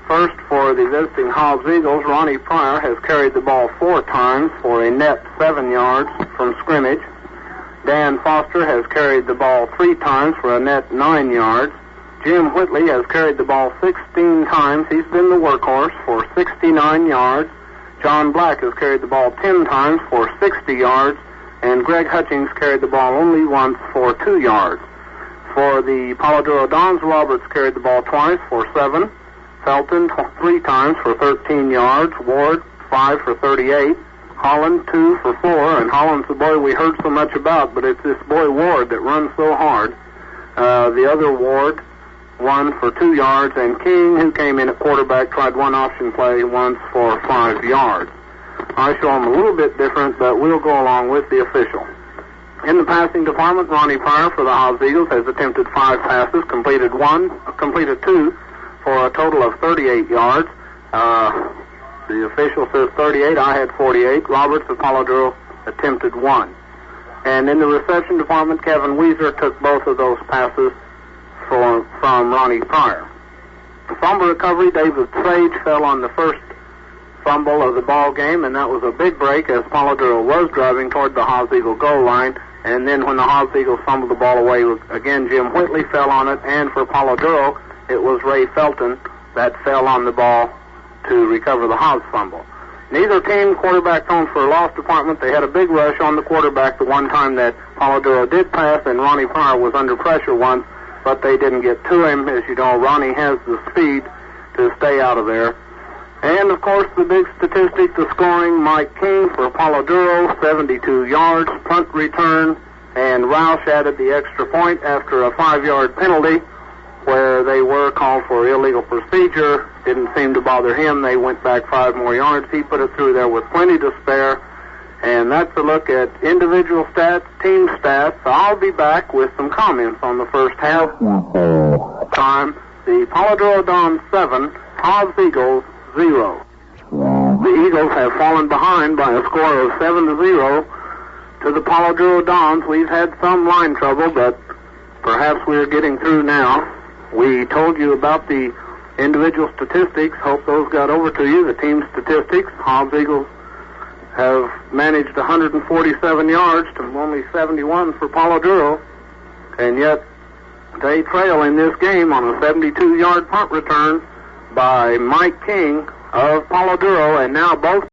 First, for the visiting Hobbs Eagles, Ronnie Pryor has carried the ball 4 times for a net 7 yards from scrimmage. Dan Foster has carried the ball 3 times for a net 9 yards. Jim Whitley has carried the ball 16 times. He's been the workhorse for 69 yards. John Black has carried the ball 10 times for 60 yards. And Greg Hutchings carried the ball only once for 2 yards. For the PaloDuro Dons, Roberts carried the ball twice for 7. Felton 3 times for 13 yards. Ward 5 for 38. Holland 2 for 4. And Holland's the boy we heard so much about, but it's this boy Ward that runs so hard. The other Ward 1 for 2 yards. And King, who came in at quarterback, tried one option play once for 5 yards. I show them a little bit different, but we'll go along with the official. In the passing department, Ronnie Pryor for the Hobbs Eagles has attempted 5 passes, completed 2 for a total of 38 yards. The official says 38. I had 48. Roberts of PaloDuro attempted 1. And in the reception department, Kevin Weezer took both of those passes from Ronnie Pryor. Fumble recovery, David Sage fell on the first fumble of the ball game, and that was a big break as PaloDuro was driving toward the Hobbs Eagle goal line. And then when the Hobbs Eagles fumbled the ball away, again Jim Whitley fell on it, and for PaloDuro, it was Ray Felton that fell on the ball to recover the Hobbs fumble. Neither team quarterback thrown for a loss department. They had a big rush on the quarterback the one time that PaloDuro did pass, and Ronnie Pryor was under pressure once, but they didn't get to him. As you know, Ronnie has the speed to stay out of there. And, of course, the big statistic, the scoring, Mike King for PaloDuro, 72 yards, punt return, and Roush added the extra point after a 5-yard penalty where they were called for illegal procedure. Didn't seem to bother him. They went back 5 more yards. He put it through there with plenty to spare. And that's a look at individual stats, team stats. I'll be back with some comments on the first half. Time, the PaloDuro Dons 7, Hobbs Eagles 0. The Eagles have fallen behind by a score of 7-0 to the PaloDuro Dons. We've had some line trouble, but perhaps we're getting through now. We told you about the individual statistics. Hope those got over to you. The team statistics, Hobbs Eagles have managed 147 yards to only 71 for PaloDuro, and yet they trail in this game on a 72-yard punt return by Mike King of PaloDuro, and now both